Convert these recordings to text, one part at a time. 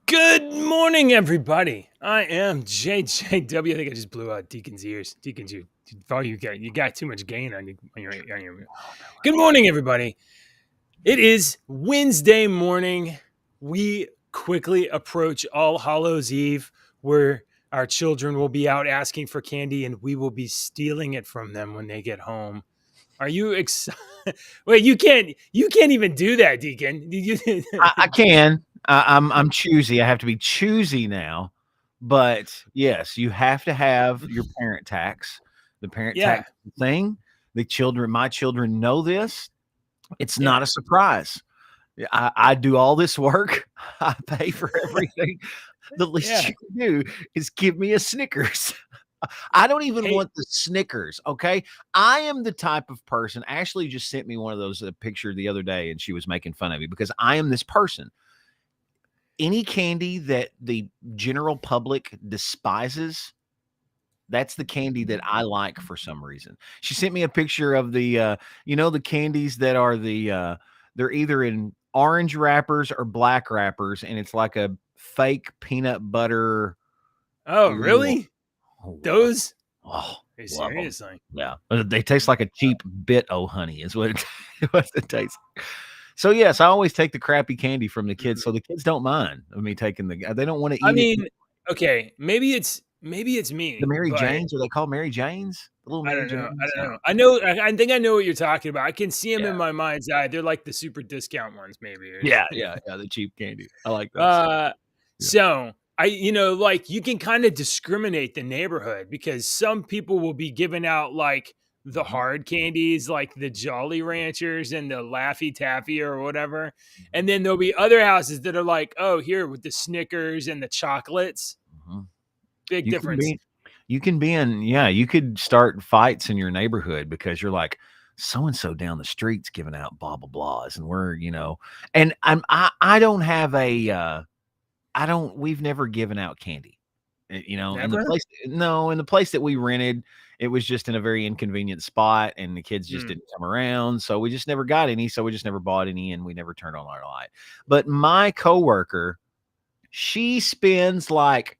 Good morning, everybody. I am JJW. I think I just blew out Deacon's ears. Deacon's, you got too much gain on your. Good morning, everybody. It is Wednesday morning. We quickly approach All Hallows Eve, where our children will be out asking for candy, and we will be stealing it from them when they get home. Are you excited? Wait, you can't even do that, Deacon. I can. I'm choosy. I have to be choosy now. But yes, you have to have your parent tax. The parent Yeah. tax thing. My children know this. It's not Yeah. a surprise. I do all this work. I pay for everything. The least you can do is give me a Snickers. I don't even want the Snickers, okay? I am the type of person. Ashley just sent me one of those picture the other day, and she was making fun of me because I am this person. Any candy that the general public despises, that's the candy that I like for some reason. She sent me a picture of the the candies that are they're either in orange wrappers or black wrappers, and it's like a fake peanut butter. Oh, really? Those? Oh, seriously? Yeah. They taste like a cheap bit o' honey is what it tastes like. So yes, I always take the crappy candy from the kids, so the kids don't mind me taking they don't want to eat I mean, it. okay, maybe it's me. The Mary Janes, are they called Mary Janes? The little Mary Janes? I don't know. I think I know what you're talking about. I can see them in my mind's eye. They're like the super discount ones, maybe. Yeah, the cheap candy. I like that. So like you can kind of discriminate the neighborhood because some people will be giving out like the hard candies, like the Jolly Ranchers and the Laffy Taffy or whatever. And then there'll be other houses that are like, oh, here with the Snickers and the chocolates. Big difference. You could start fights in your neighborhood because you're like, so-and-so down the street's giving out blah, blah, blahs. And we're, and I don't have we've never given out candy, Never? in the place that we rented, it was just in a very inconvenient spot and the kids just didn't come around. So we just never got any. So we just never bought any and we never turned on our light. But my coworker, she spends like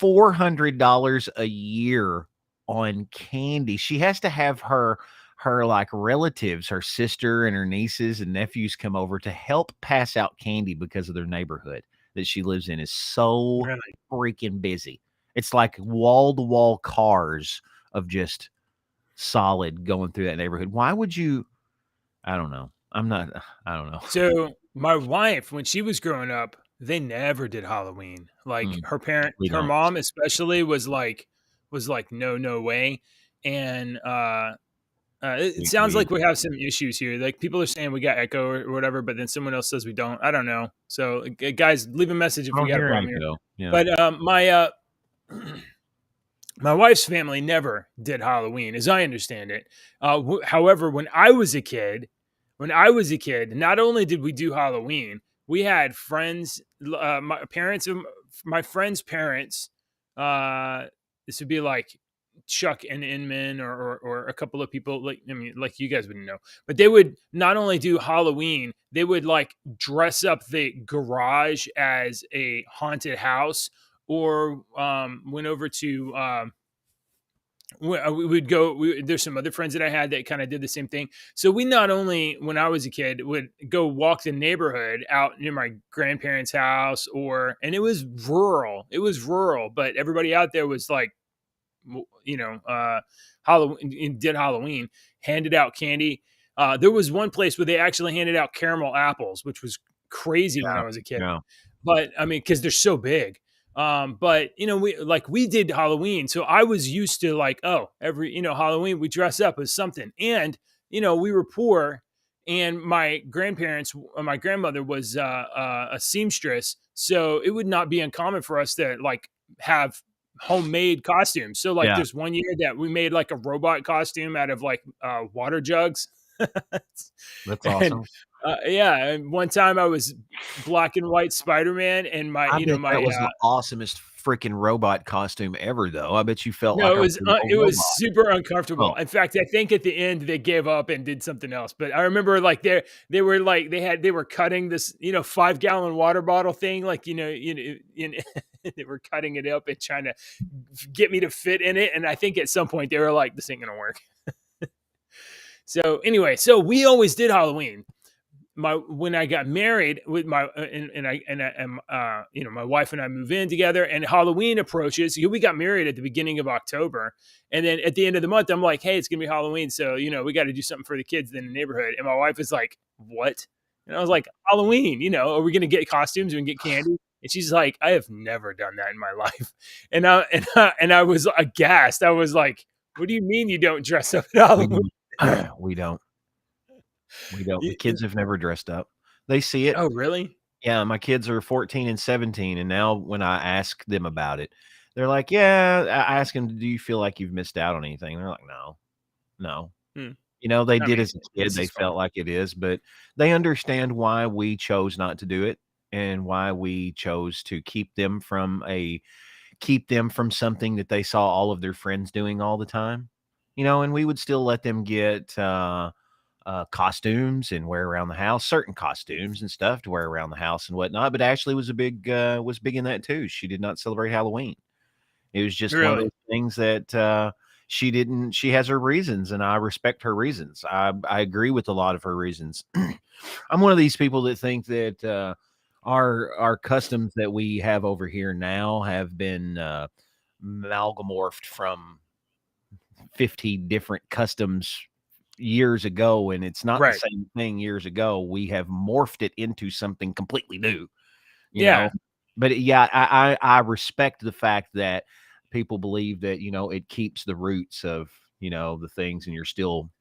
$400 a year on candy. She has to have her like relatives, her sister and her nieces and nephews come over to help pass out candy because of their neighborhood that she lives in is so freaking busy. It's like wall-to-wall cars of just solid going through that neighborhood. Why would you? I don't know. I don't know. So my wife, when she was growing up, they never did Halloween. Like her mom especially was like, no way. And it sounds like we have some issues here. Like people are saying we got echo or whatever, but then someone else says we don't. I don't know. So guys, leave a message if we got a problem here. Yeah. But my wife's family never did Halloween, as I understand it. However, when I was a kid, not only did we do Halloween, we had friends, my friends' parents. This would be like Chuck and Inman or a couple of people like you guys wouldn't know, but they would not only do Halloween, they would like dress up the garage as a haunted house, or went over to we would go. There's some other friends that I had that kind of did the same thing. So we not only, when I was a kid, would go walk the neighborhood out near my grandparents' house, and it was rural. But everybody out there was like, Halloween, did Halloween, handed out candy. There was one place where they actually handed out caramel apples, which was crazy when I was a kid. Yeah. But I mean, because they're so big. But we did Halloween, so I was used to like, oh, every Halloween we dress up as something, and we were poor, and my grandmother was a seamstress, so it would not be uncommon for us to like have homemade costumes. So like there's one year that we made like a robot costume out of like water jugs. That's And awesome. yeah, and one time I was black and white Spider-Man, and my, I you know, bet that my was the awesomest freaking robot costume ever, though. I bet you felt no, like a real it was robot. super uncomfortable. Oh, In fact, I think at the end they gave up and did something else. But I remember like they were like they were cutting this, 5-gallon water bottle thing, like, they were cutting it up and trying to get me to fit in it. And I think at some point they were like, this ain't gonna work. So anyway, so we always did Halloween. When I got married with my my wife and I move in together, and Halloween approaches. We got married at the beginning of October, and then at the end of the month, I'm like, hey, it's gonna be Halloween, so we got to do something for the kids in the neighborhood. And my wife is like, what? And I was like, Halloween, are we gonna get costumes and get candy? And she's like, I have never done that in my life. And I was aghast. I was like, what do you mean you don't dress up at we Halloween? don't. We don't. We don't. The kids have never dressed up. They see it. Oh, really? Yeah, my kids are 14 and 17, and now when I ask them about it, they're like, "Yeah." I ask them, "Do you feel like you've missed out on anything?" They're like, "No, no." Hmm. They I did mean, as a kid. this They is fun. felt like it is, but they understand why we chose not to do it and why we chose to keep them from something that they saw all of their friends doing all the time. And we would still let them get costumes and wear around the house, certain costumes and stuff to wear around the house and whatnot. But Ashley was big in that too. She did not celebrate Halloween. It was just one of Really? those things that she didn't. She has her reasons, and I respect her reasons. I agree with a lot of her reasons. I'm one of these people that think that our customs that we have over here now have been amalgamorphed from 50 different customs years ago, and it's not the Right. same thing years ago. We have morphed it into something completely new, you know. Yeah. But yeah, I respect the fact that people believe that it keeps the roots of the things, and you're still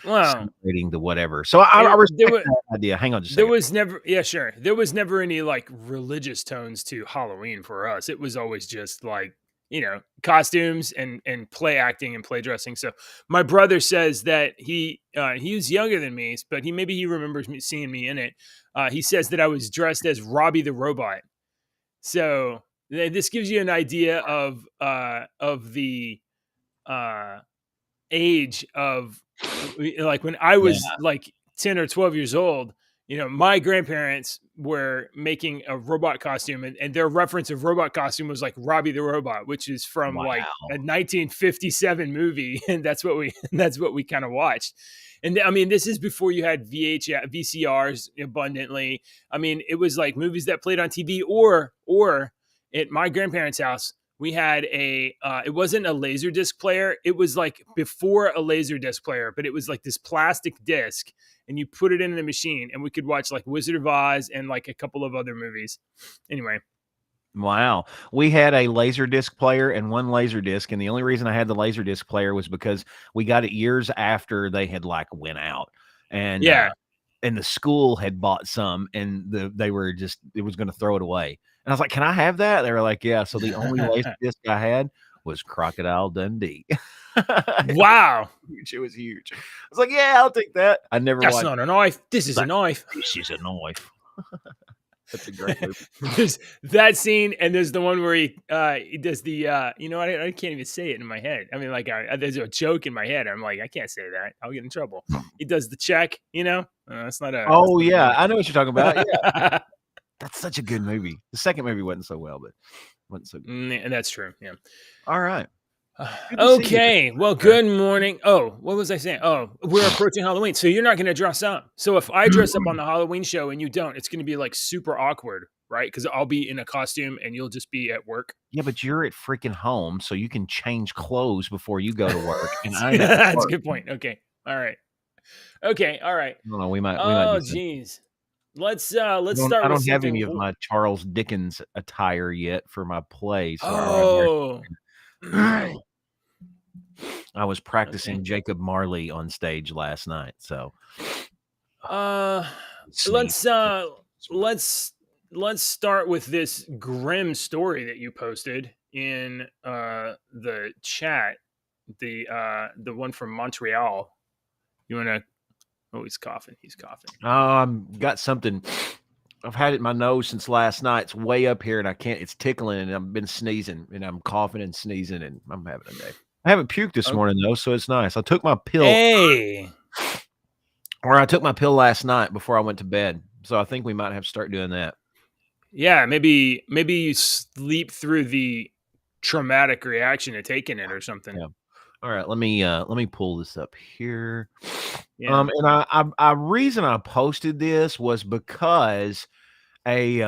Well, celebrating the whatever. So I there respect was that idea. Hang on just a there second. was never yeah, sure. There was never any like religious tones to Halloween for us. It was always just like, costumes and play acting and play dressing. So my brother says that he's younger than me, but he remembers me seeing me in it. He says that I was dressed as Robbie the robot. So this gives you an idea of the uh age of like when I Yeah. was like 10 or 12 years old, my grandparents were making a robot costume, and their reference of robot costume was like Robbie the Robot, which is from like a Wow. 1957 movie. And that's what we kind of watched. And I mean, this is before you had VCRs abundantly. I mean, it was like movies that played on TV or at my grandparents' house, we had it wasn't a laser disc player. It was like before a laser disc player, but it was like this plastic disc, and you put it in the machine, and we could watch like Wizard of Oz and like a couple of other movies. Anyway. Wow. We had a laser disc player and one laser disc, and the only reason I had the laser disc player was because we got it years after they had like went out. And Yeah. and the school had bought some, and they were just it was going to throw it away. And I was like, "Can I have that?" They were like, "Yeah." So the only laser disc I had was Crocodile Dundee. It was Wow. huge. It was huge. I was like, "Yeah, I'll take that." I never That's watched. not a knife. This is a Like, knife. this is a knife. That's a great movie. There's that scene, and there's the one where he does the I can't even say it in my head. I mean, like there's a joke in my head. I'm like, I can't say that. I'll get in trouble. He does the check. That's not Oh, a yeah. knife. I know what you're talking about. Yeah. That's such a good movie. The second movie wasn't so well, but wasn't so good. And that's true. Yeah. All right. Good to see you. Okay. Well, Sir. good morning. Oh, what was I saying? Oh, we're approaching Halloween. So you're not going to dress up. So if I dress up on the Halloween show and you don't, it's going to be like super awkward, right? Because I'll be in a costume and you'll just be at work. Yeah, but you're at freaking home, so you can change clothes before you go to work, and I'm at That's a work. good point. Okay. All right. Okay. All right. I don't know, we might Oh, do something. geez. Let's I start with don't have any something. of my Charles Dickens attire yet for my play, so Oh. I was Okay. practicing Jacob Marley on stage last night, so Uh, sneeze. let's let's let's start with this grim story that you posted in the chat, the one from Montreal. You want to? Oh, he's coughing. He's coughing. Got something. I've had it in my nose since last night. It's way up here, and I can't. It's tickling, and I've been sneezing, and I'm coughing and sneezing, and I'm having a day. I haven't puked this morning though, so it's nice. I took my pill. Hey. Or I took my pill last night before I went to bed, so I think we might have to start doing that. Yeah, maybe you sleep through the traumatic reaction of taking it or something. Yeah. All right, let me pull this up here. Yeah. And I reason I posted this was because a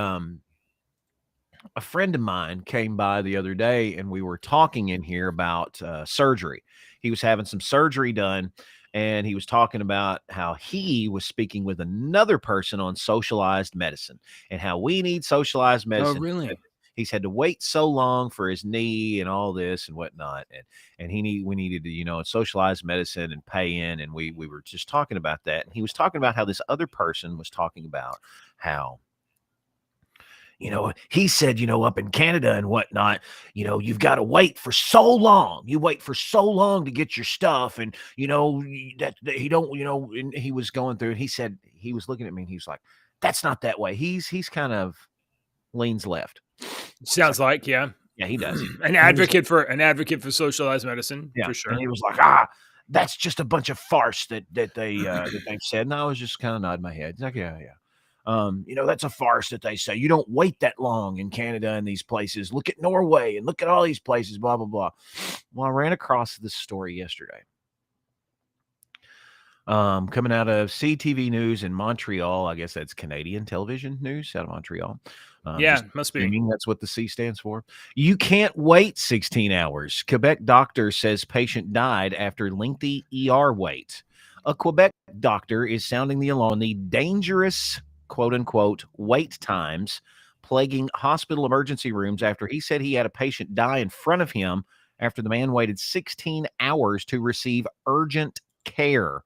friend of mine came by the other day, and we were talking in here about surgery. He was having some surgery done, and he was talking about how he was speaking with another person on socialized medicine and how we need socialized Oh, medicine. really? He's had to wait so long for his knee and all this and whatnot, and we needed to socialize medicine and pay in, and we were just talking about that, and he was talking about how this other person was talking about how he said, up in Canada and whatnot, you've got to wait for so long. You wait for so long to get your stuff. And, that he don't, and he was going through and he said, he was looking at me and he was like, that's not that way. He's kind of leans left. Sounds like, yeah. Yeah, he does. An advocate for socialized medicine, yeah, for sure. And he was like, that's just a bunch of farce that they've said. And I was just kind of nodding my head. He's like, yeah. That's a farce that they say. You don't wait that long in Canada and these places. Look at Norway and look at all these places, blah, blah, blah. Well, I ran across this story yesterday. Coming out of CTV News in Montreal. I guess that's Canadian television news out of Montreal. Yeah, must be. That's what the C stands for. You can't wait 16 hours. Quebec doctor says patient died after lengthy ER wait. A Quebec doctor is sounding the alarm on the dangerous quote unquote wait times plaguing hospital emergency rooms after he said he had a patient die in front of him after the man waited 16 hours to receive urgent care.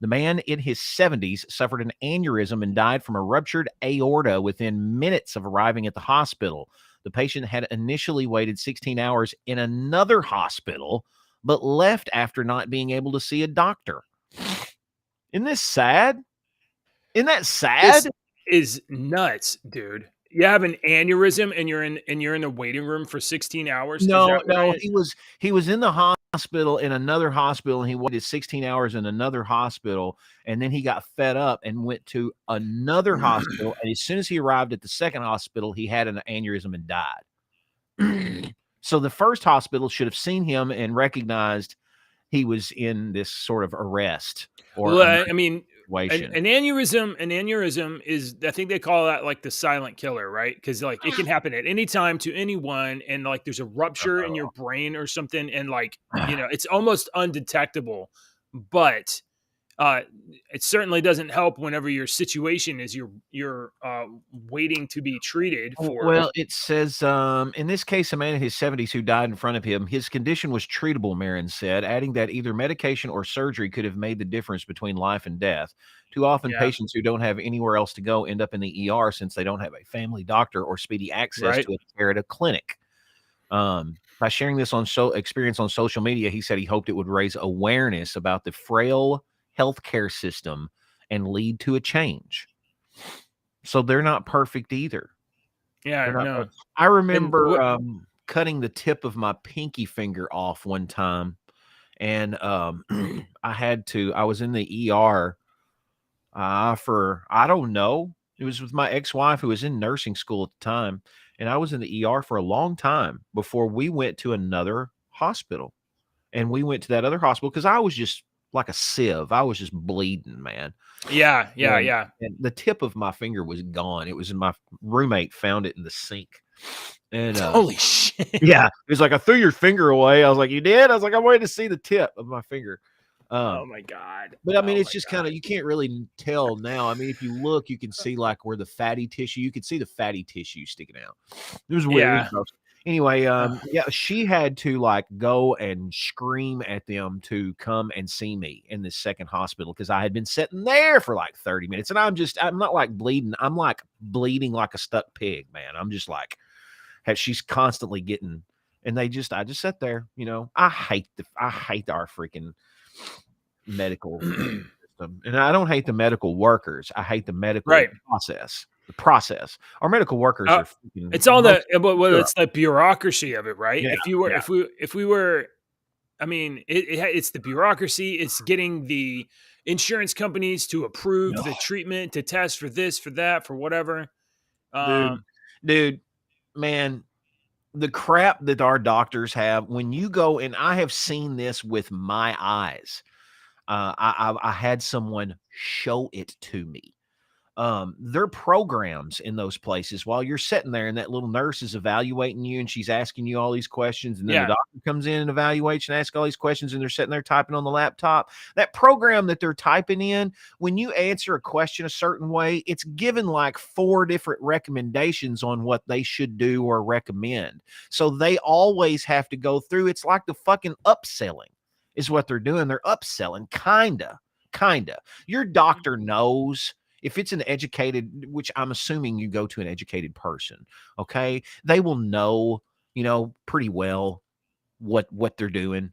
The man in his 70s suffered an aneurysm and died from a ruptured aorta within minutes of arriving at the hospital. The patient had initially waited 16 hours in another hospital, but left after not being able to see a doctor. Isn't this sad? Isn't that sad? This is nuts, dude. You have an aneurysm and you're in the waiting room for 16 hours. No, he was in the hospital in another hospital, and he waited 16 hours in another hospital, and then he got fed up and went to another hospital. And as soon as he arrived at the second hospital, he had an aneurysm and died. So the first hospital should have seen him and recognized he was in this sort of arrest. An aneurysm is, I think they call that like the silent killer, right? Because like it can happen at any time to anyone, and like there's a rupture in your brain or something, and like it's almost undetectable, but it certainly doesn't help whenever your situation is you're waiting to be treated for. Well, it says in this case, a man in his 70s who died in front of him, his condition was treatable, Marin said, adding that either medication or surgery could have made the difference between life and death. Too often, patients who don't have anywhere else to go end up in the ER since they don't have a family doctor or speedy access to a care at a clinic. By sharing this experience on social media, he said he hoped it would raise awareness about the frail healthcare system and lead to a change. So they're not perfect either. Yeah, no. I remember cutting the tip of my pinky finger off one time, and I was in the ER for, I don't know, it was with my ex-wife who was in nursing school at the time, and I was in the ER for a long time before we went to another hospital. And we went to that other hospital because I was just like a sieve. I was just bleeding, man. Yeah. And the tip of my finger was gone. It was in my roommate found it in the sink. And holy shit. Yeah. It was like, I threw your finger away. I was like, you did? I was like, I wanted to see the tip of my finger. Oh my God. But I mean, it's just kind of, you can't really tell now. I mean, if you look, you can see like where the fatty tissue, you can see the fatty tissue sticking out. It was weird. Yeah. Anyway, she had to like go and scream at them to come and see me in this second hospital because I had been sitting there for like 30 minutes, and I'm not like bleeding. I'm like bleeding like a stuck pig, man. I'm just like, she's constantly getting, and I just sat there, I hate our freaking medical system. And I don't hate the medical workers. I hate the medical Right. process. The process. Our medical workers are it's all most well, it's the bureaucracy of it, right? Yeah, If we were, I mean, it's the bureaucracy. It's getting the insurance companies to approve the treatment, to test for this, for that, for whatever. Dude, man, the crap that our doctors have, when you go, and I have seen this with my eyes. I had someone show it to me. There are programs in those places while you're sitting there and that little nurse is evaluating you and she's asking you all these questions. And then the doctor comes in and evaluates and asks all these questions and they're sitting there typing on the laptop. That program that they're typing in, when you answer a question a certain way, it's given like 4 different recommendations on what they should do or recommend. So they always have to go through. It's like the fucking upselling is what they're doing. They're upselling, kinda. Your doctor knows. If it's an educated, which I'm assuming you go to an educated person, okay, they will know, pretty well what they're doing,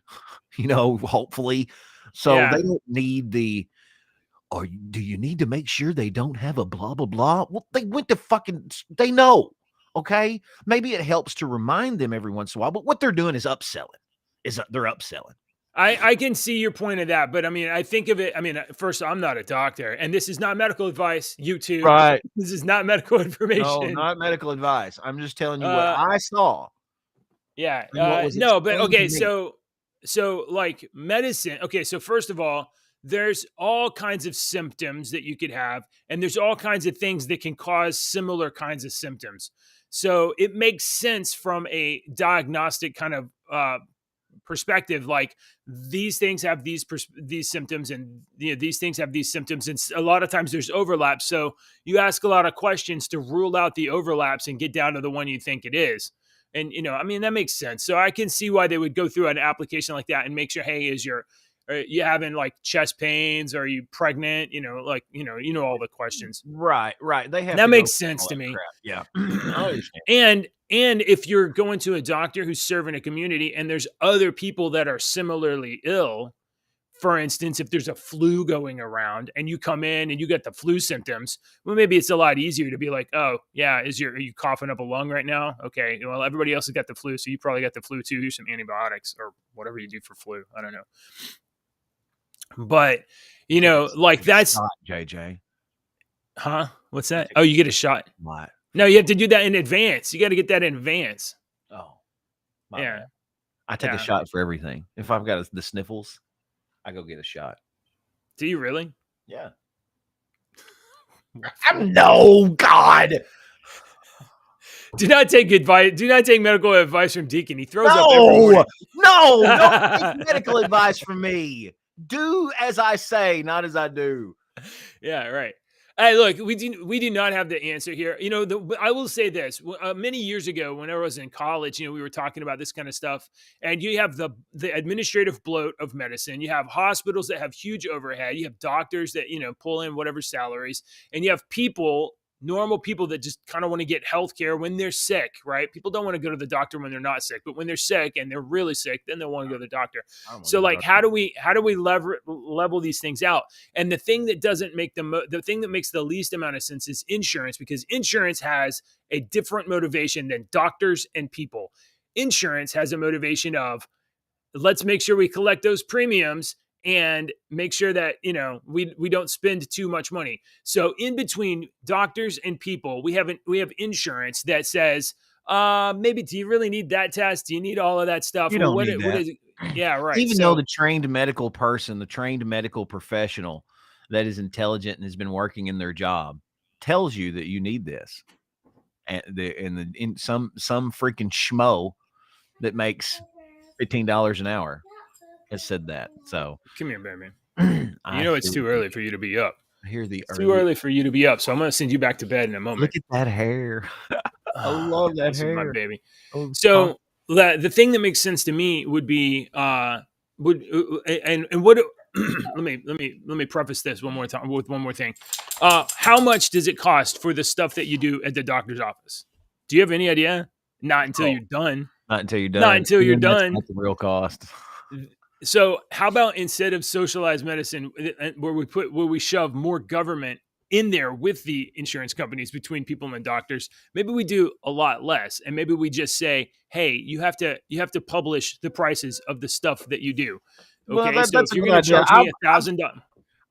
hopefully. So they don't need or do you need to make sure they don't have a blah, blah, blah? Well, they went to they know, okay? Maybe it helps to remind them every once in a while, but what they're doing is upselling. They're upselling. I can see your point of that, but I mean, I think of it. I mean, first, I'm not a doctor, and this is not medical advice. You too, right? This is not medical information. No, not medical advice. I'm just telling you what I saw. Yeah. No, but okay. So like medicine. Okay. So first of all, there's all kinds of symptoms that you could have, and there's all kinds of things that can cause similar kinds of symptoms. So it makes sense from a diagnostic kind of perspective, like these things have these symptoms, and these things have these symptoms, and a lot of times there's overlap. So you ask a lot of questions to rule out the overlaps and get down to the one you think it is. And I mean, that makes sense. So I can see why they would go through an application like that and make sure, hey, are you having like chest pains? Are you pregnant? Like all the questions. Right. They have that makes sense to me. Crap. Yeah. And if you're going to a doctor who's serving a community and there's other people that are similarly ill, for instance, if there's a flu going around and you come in and you get the flu symptoms, well, maybe it's a lot easier to be like, oh yeah, are you coughing up a lung right now? Okay, well, everybody else has got the flu, so you probably got the flu too. Here's some antibiotics or whatever you do for flu. I don't know. But like that's shot, JJ. Huh? What's that? Oh, you get a shot. What? No, you have to do that in advance. You got to get that in advance. Oh, yeah. Man. I take a shot for everything. If I've got the sniffles, I go get a shot. Do you really? Yeah. No, God. Do not take advice. Do not take medical advice from Deacon. He throws up every morning. No, don't take medical advice from me. Do as I say, not as I do. Yeah, right. Hey, look, we do not have the answer here. I will say this: many years ago, when I was in college, we were talking about this kind of stuff, and you have the administrative bloat of medicine. You have hospitals that have huge overhead. You have doctors that pull in whatever salaries, and you have normal people that just kind of want to get healthcare when they're sick, right? People don't want to go to the doctor when they're not sick, but when they're sick and they're really sick, then they'll want to go to the doctor. So like, how do we level these things out? And the thing that the thing that makes the least amount of sense is insurance, because insurance has a different motivation than doctors and people. Insurance has a motivation of, let's make sure we collect those premiums and make sure that we don't spend too much money. So in between doctors and people, we have insurance that says, maybe, do you really need that test? Do you need all of that stuff? You don't need that. Yeah, right. Even though the trained medical person, the trained medical professional that is intelligent and has been working in their job tells you that you need this, and in some freaking schmo that makes $15 an hour has said that. So come here, baby. It's too early for you to be up. I hear it's too early for you to be up. So I'm going to send you back to bed in a moment. Look at that hair. I love that hair, my baby. So the thing that makes sense to me would be let me preface this one more time with one more thing. How much does it cost for the stuff that you do at the doctor's office? Do you have any idea? Not until you're done. Not until you're done. Not until you're done. That's the real cost. So how about instead of socialized medicine, where we shove more government in there with the insurance companies between people and doctors, maybe we do a lot less, and maybe we just say, hey, you have to publish the prices of the stuff that you do. Well, Okay, so that's if a you're good going to idea. charge me $1,000,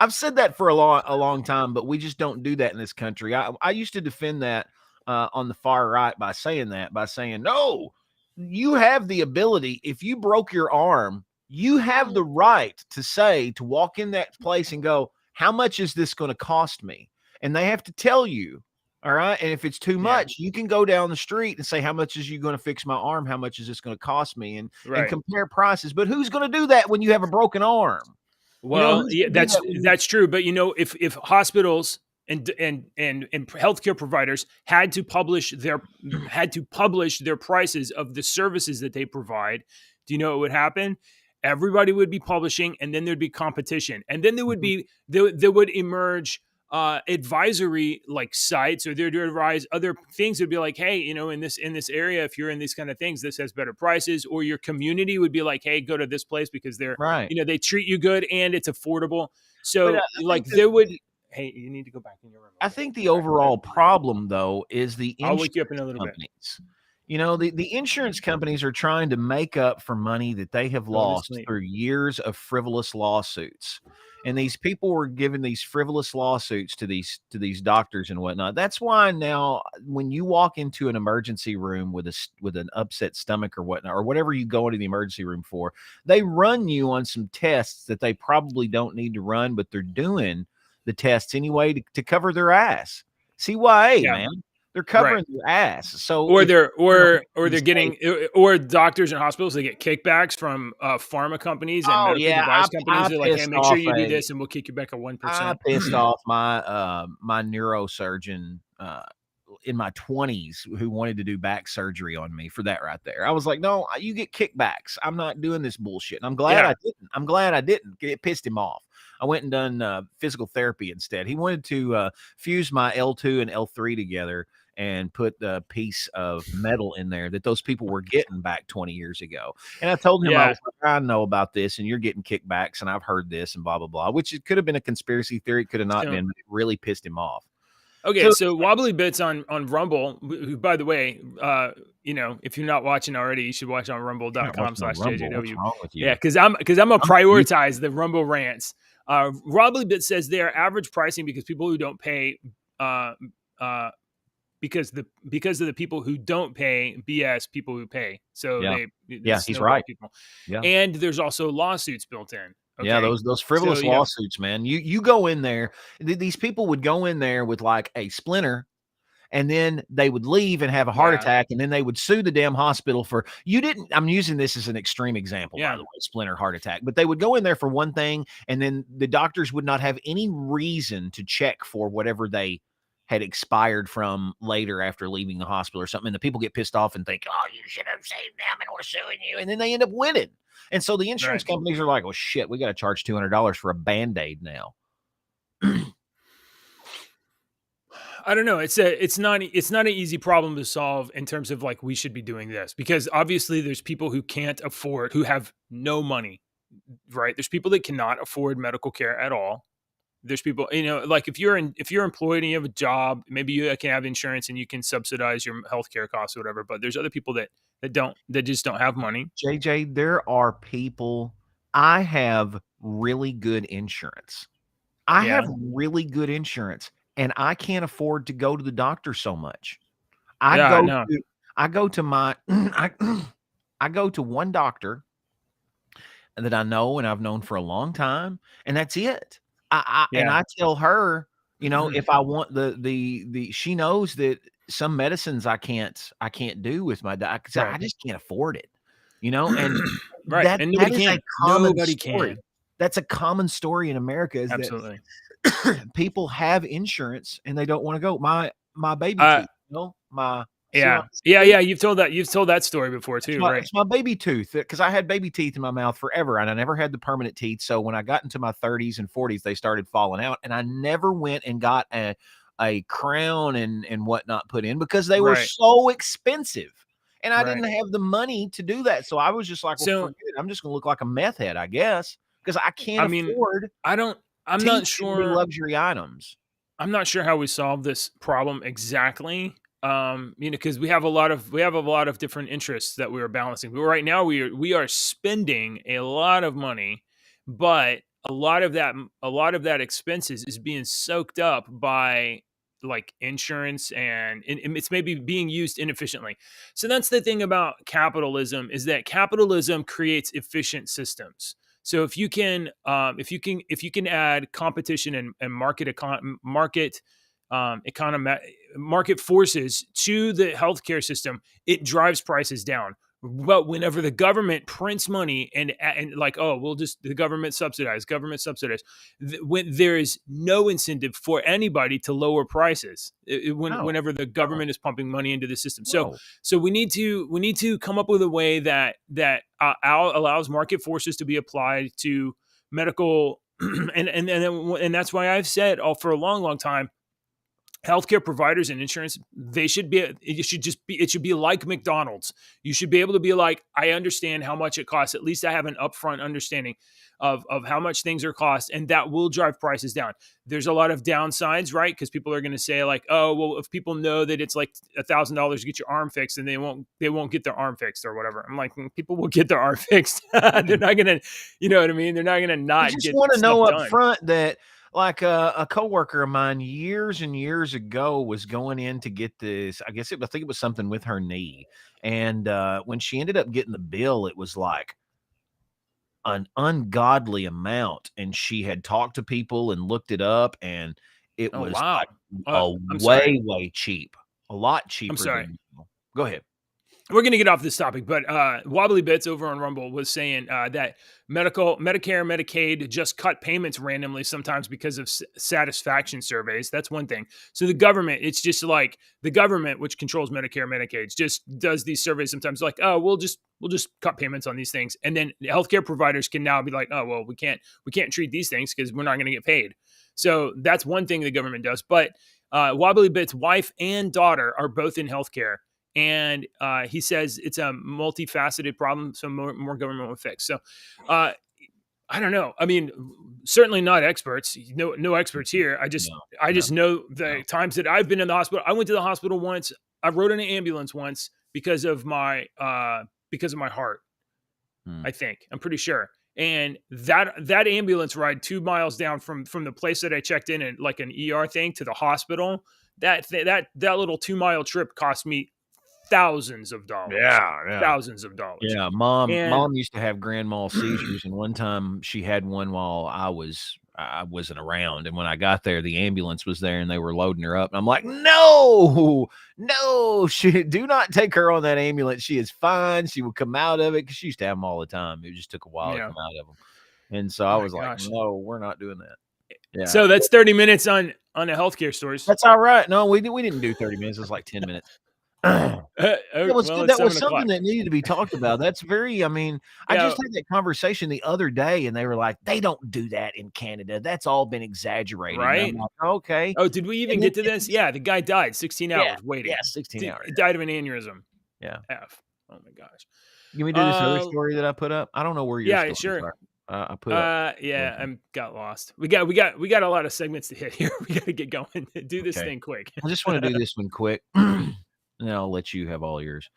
I've said that for a long time, but we just don't do that in this country. I used to defend that on the far right by saying no, you have the ability. If you broke your arm, you have the right to walk in that place and go, how much is this going to cost me? And they have to tell you. All right. And if it's too yeah, much, you can go down the street and say, how much is you going to fix my arm? How much is this going to cost me? And right. compare prices. But who's going to do that when you have a broken arm? Well, Who's yeah, going to do that when you that's true. But if hospitals and healthcare providers had to publish their prices of the services that they provide, do you know what would happen? Everybody would be publishing, and then there'd be competition, and then Mhm. there would emerge advisory like sites, or there'd advise other things. Would be like, hey, in this area, if you're in these kind of things, this has better prices. Or your community would be like, hey, go to this place because Right. they treat you good and it's affordable. But So I like think that there would, hey, you need to go back in your room. I Okay, think go the back to bed. overall problem, though, is the I'll wake you up insurance in a little bit. companies. The insurance companies are trying to make up for money that they have Go to lost sleep. through years of frivolous lawsuits. And these people were giving these frivolous lawsuits to these doctors and whatnot. That's why now, when you walk into an emergency room with an upset stomach or whatnot, or whatever you go into the emergency room for, they run you on some tests that they probably don't need to run, but they're doing the tests anyway to cover their ass. CYA, Yeah, man, they're right. covering their ass. So Or if they're you make or a or they're mistake, getting or doctors and hospitals, they get kickbacks from pharma companies and oh medical yeah, device companies. I They're like, hey, pissed make sure off you do this, and we'll kick you back at I 1%. pissed off my neurosurgeon in my 20s who wanted to do back surgery on me for that right there. I was like, no, you get kickbacks. I'm not doing this bullshit. And I'm glad Yeah, I didn't. I'm glad I didn't. It pissed him off. I went and done physical therapy instead. He wanted to fuse my L2 and L3 together and put the piece of metal in there that those people were getting back 20 years ago. And I told him, I yeah. was like, I know about this and you're getting kickbacks and I've heard this and blah, blah, blah, which it could have been a conspiracy theory. It could have not So been, but it really pissed him off. okay, So so Wobbly Bits on Rumble, who, by the way, if you're not watching already, you should watch on can't watch rumble.com no slash Rumble. What's JJW. wrong with Yeah, you? because I'm gonna I'm used prioritize the Rumble rants. Wobbly Bits says they are average pricing because people who don't pay uh because of the people who don't pay BS people who pay. So yeah. they Yeah, he's snowball right. people. Yeah. And there's also lawsuits built in. Yeah, Okay. those So frivolous you have lawsuits, man. You go in there, these people would go in there with like a splinter and then they would leave and have a heart yeah, attack and then they would sue the damn hospital for you didn't I'm using this as an extreme example by yeah, the way, splinter heart attack, but they would go in there for one thing and then the doctors would not have any reason to check for whatever they had expired from later after leaving the hospital or something. And the people get pissed off and think, oh, you should have saved them and we're suing you. And then they end up winning. And so the insurance right. companies are like, well, shit, we got to charge $200 for a Band-Aid now. I don't know. It's not an easy problem to solve in terms of like we should be doing this because obviously there's people who can't afford who have no money, right? There's people that cannot afford medical care at all. There's people, like if you're employed and you have a job, maybe you can have insurance and you can subsidize your healthcare costs or whatever. But there's other people that just don't have money. JJ, there are people, I have really good insurance. I have Yeah, really good insurance and I can't afford to go to the doctor so much. I yeah, go no, to I go to my I go to one doctor that I know and I've known for a long time, and that's it. And yeah, I tell her, if I want the she knows that some medicines I can't do with my doc 'cause I right, just can't afford it, and right. And that nobody is a can. common Nobody story. can. That's a common story in America is that Absolutely. people have insurance and they don't want to go. My baby Uh, tooth, my see yeah, my yeah, baby yeah. You've told that story before too, right? it's my baby tooth because I had baby teeth in my mouth forever and I never had the permanent teeth. So when I got into my 30s and 40s, they started falling out, and I never went and got a crown and whatnot put in because they were Right. so expensive. And I didn't have the money to do that. So I was just like, well, So forget it. I'm just going to look like a meth head, I guess, because I can't I mean, afford I'm teeth not to be sure. luxury items. I'm not sure how we solve this problem exactly. Because we have a lot of different interests that we are balancing. But right now we are spending a lot of money, but a lot of that expenses is being soaked up by like insurance, and it's maybe being used inefficiently. So that's the thing about capitalism, is that capitalism creates efficient systems. So if you can add competition and market forces to the healthcare system, it drives prices down. But whenever the government prints money and like, oh, we'll just the government subsidize, when there is no incentive for anybody to lower prices No, whenever the no. government is pumping money into the system. So Whoa. so we need to come up with a way that allows market forces to be applied to medical and that's why I've said for a long time, healthcare providers and insurance, it should be like McDonald's. You should be able to be like, I understand how much it costs. At least I have an upfront understanding of how much things are cost, and that will drive prices down. There's a lot of downsides, right? Because people are going to say like, oh, well, if people know that it's like $1,000 to get your arm fixed, and they won't get their arm fixed or whatever. I'm like, people will get their arm fixed. They're not gonna, you know what I mean? They're not gonna I not just get want to stuff know up done. front that, like, a coworker of mine years and years ago was going in to get this. I think it was something with her knee, and when she ended up getting the bill, it was like an ungodly amount. And she had talked to people and looked it up, and it Oh was wow. like a I'm sorry. way cheap, a lot I'm cheaper sorry. than. Go ahead. We're going to get off this topic, but Wobbly Bits over on Rumble was saying that Medicare, Medicaid just cut payments randomly sometimes because of satisfaction surveys. That's one thing. So the government, it's just like the government, which controls Medicare, Medicaid, just does these surveys sometimes. Like, oh, we'll just cut payments on these things, and then healthcare providers can now be like, oh, well, we can't treat these things because we're not going to get paid. So that's one thing the government does. But Wobbly Bits' wife and daughter are both in healthcare. And he says it's a multifaceted problem, so more government will fix. So I don't know. I mean, certainly not experts. No experts here. I just No, I no, just know the no. times that I've been in the hospital. I went to the hospital once. I rode in an ambulance once because of my heart. Hmm. I think I'm pretty sure. And that ambulance ride 2 miles down from the place that I checked in and like an ER thing to the hospital, that little 2 mile trip cost me thousands of dollars. Yeah, yeah. Thousands of dollars. Yeah, mom And mom used to have grand mal seizures, and one time she had one while I wasn't around, and when I got there, the ambulance was there, and they were loading her up, and I'm like, "No! No! She do not take her on that ambulance. She is fine. She will come out of it," because she used to have them all the time. It just took a while to yeah. come out of them, and so Oh I my was like, gosh. "No, we're not doing that." Yeah. So that's 30 minutes on the healthcare stories. That's alright. No, we didn't do 30 minutes. It was like 10 minutes. That was Well, good. it's That was 7 o'clock. something that needed to be talked about. That's very, I mean, I Yeah. just had that conversation the other day, and they were like, "They don't do that in Canada. That's all been exaggerated." And I'm Right. like, "Okay." Oh, did we even And then get to this? Yeah, the guy died 16 yeah, hours waiting. yeah, 16 hours. Died of an aneurysm. Yeah. F. Oh my gosh. You want me to do this other Uh, story that I put up? I don't know where your yeah, stories sure. are. I put up Yeah, I'm got lost. We got a lot of segments to hit here. We got to get going. Do this okay. thing quick. I just wanna do this one quick, and then I'll let you have all yours.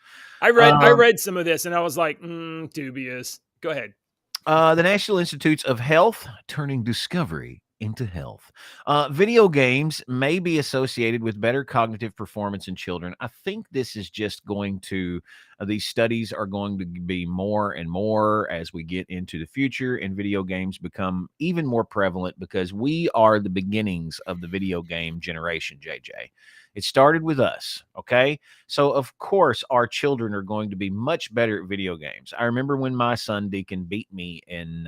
I Um read some of this and I was like, dubious. Go ahead. The National Institutes of Health turning discovery into health. Video games may be associated with better cognitive performance in children. I think this is just going to, these studies are going to be more and more as we get into the future and video games become even more prevalent because we are the beginnings of the video game generation, JJ. It started with us, okay? So, of course, our children are going to be much better at video games. I remember when my son Deacon beat me in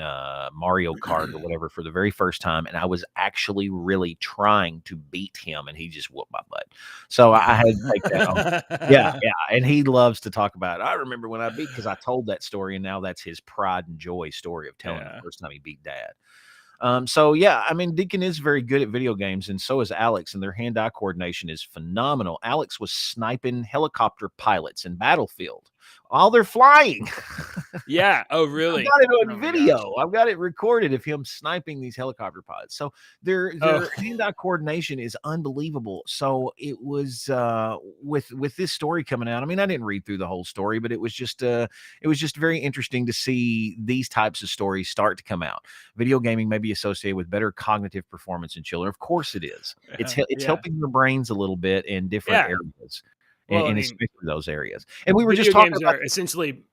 Mario Kart or whatever for the very first time, and I was actually really trying to beat him, and he just whooped my butt. So I had to take that on. Yeah, yeah, and he loves to talk about it. I remember when I beat, because I told that story, and now that's his pride and joy story of telling the Yeah. first time he beat Dad. So yeah, I mean, Deacon is very good at video games, and so is Alex, and their hand-eye coordination is phenomenal. Alex was sniping helicopter pilots in Battlefield while they're flying. Yeah. Oh, I've really? got it Oh on my gosh. video. I've got it recorded of him sniping these helicopter pilots. So their Oh, hand-eye coordination is unbelievable. So it was with this story coming out. I mean, I didn't read through the whole story, but it was just very interesting to see these types of stories start to come out. Video gaming may be associated with better cognitive performance in children. Of course it is. It's yeah. helping your brains a little bit in different Yeah. areas. Well, I And mean, especially those areas. And we were just video talking games about are essentially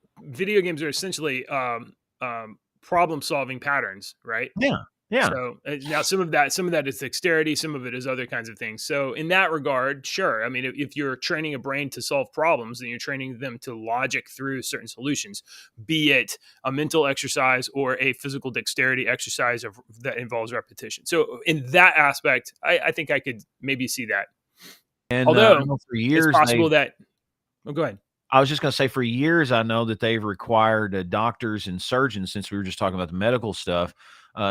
problem solving patterns, right? yeah, yeah. So now some of that is dexterity, some of it is other kinds of things. So in that regard, sure. I mean, if you're training a brain to solve problems, then you're training them to logic through certain solutions, be it a mental exercise or a physical dexterity exercise that involves repetition. So in that aspect, I think I could maybe see that. And I Although know for it's years possible that, oh, go ahead. I was just going to say for years, I know that they've required doctors and surgeons, since we were just talking about the medical stuff,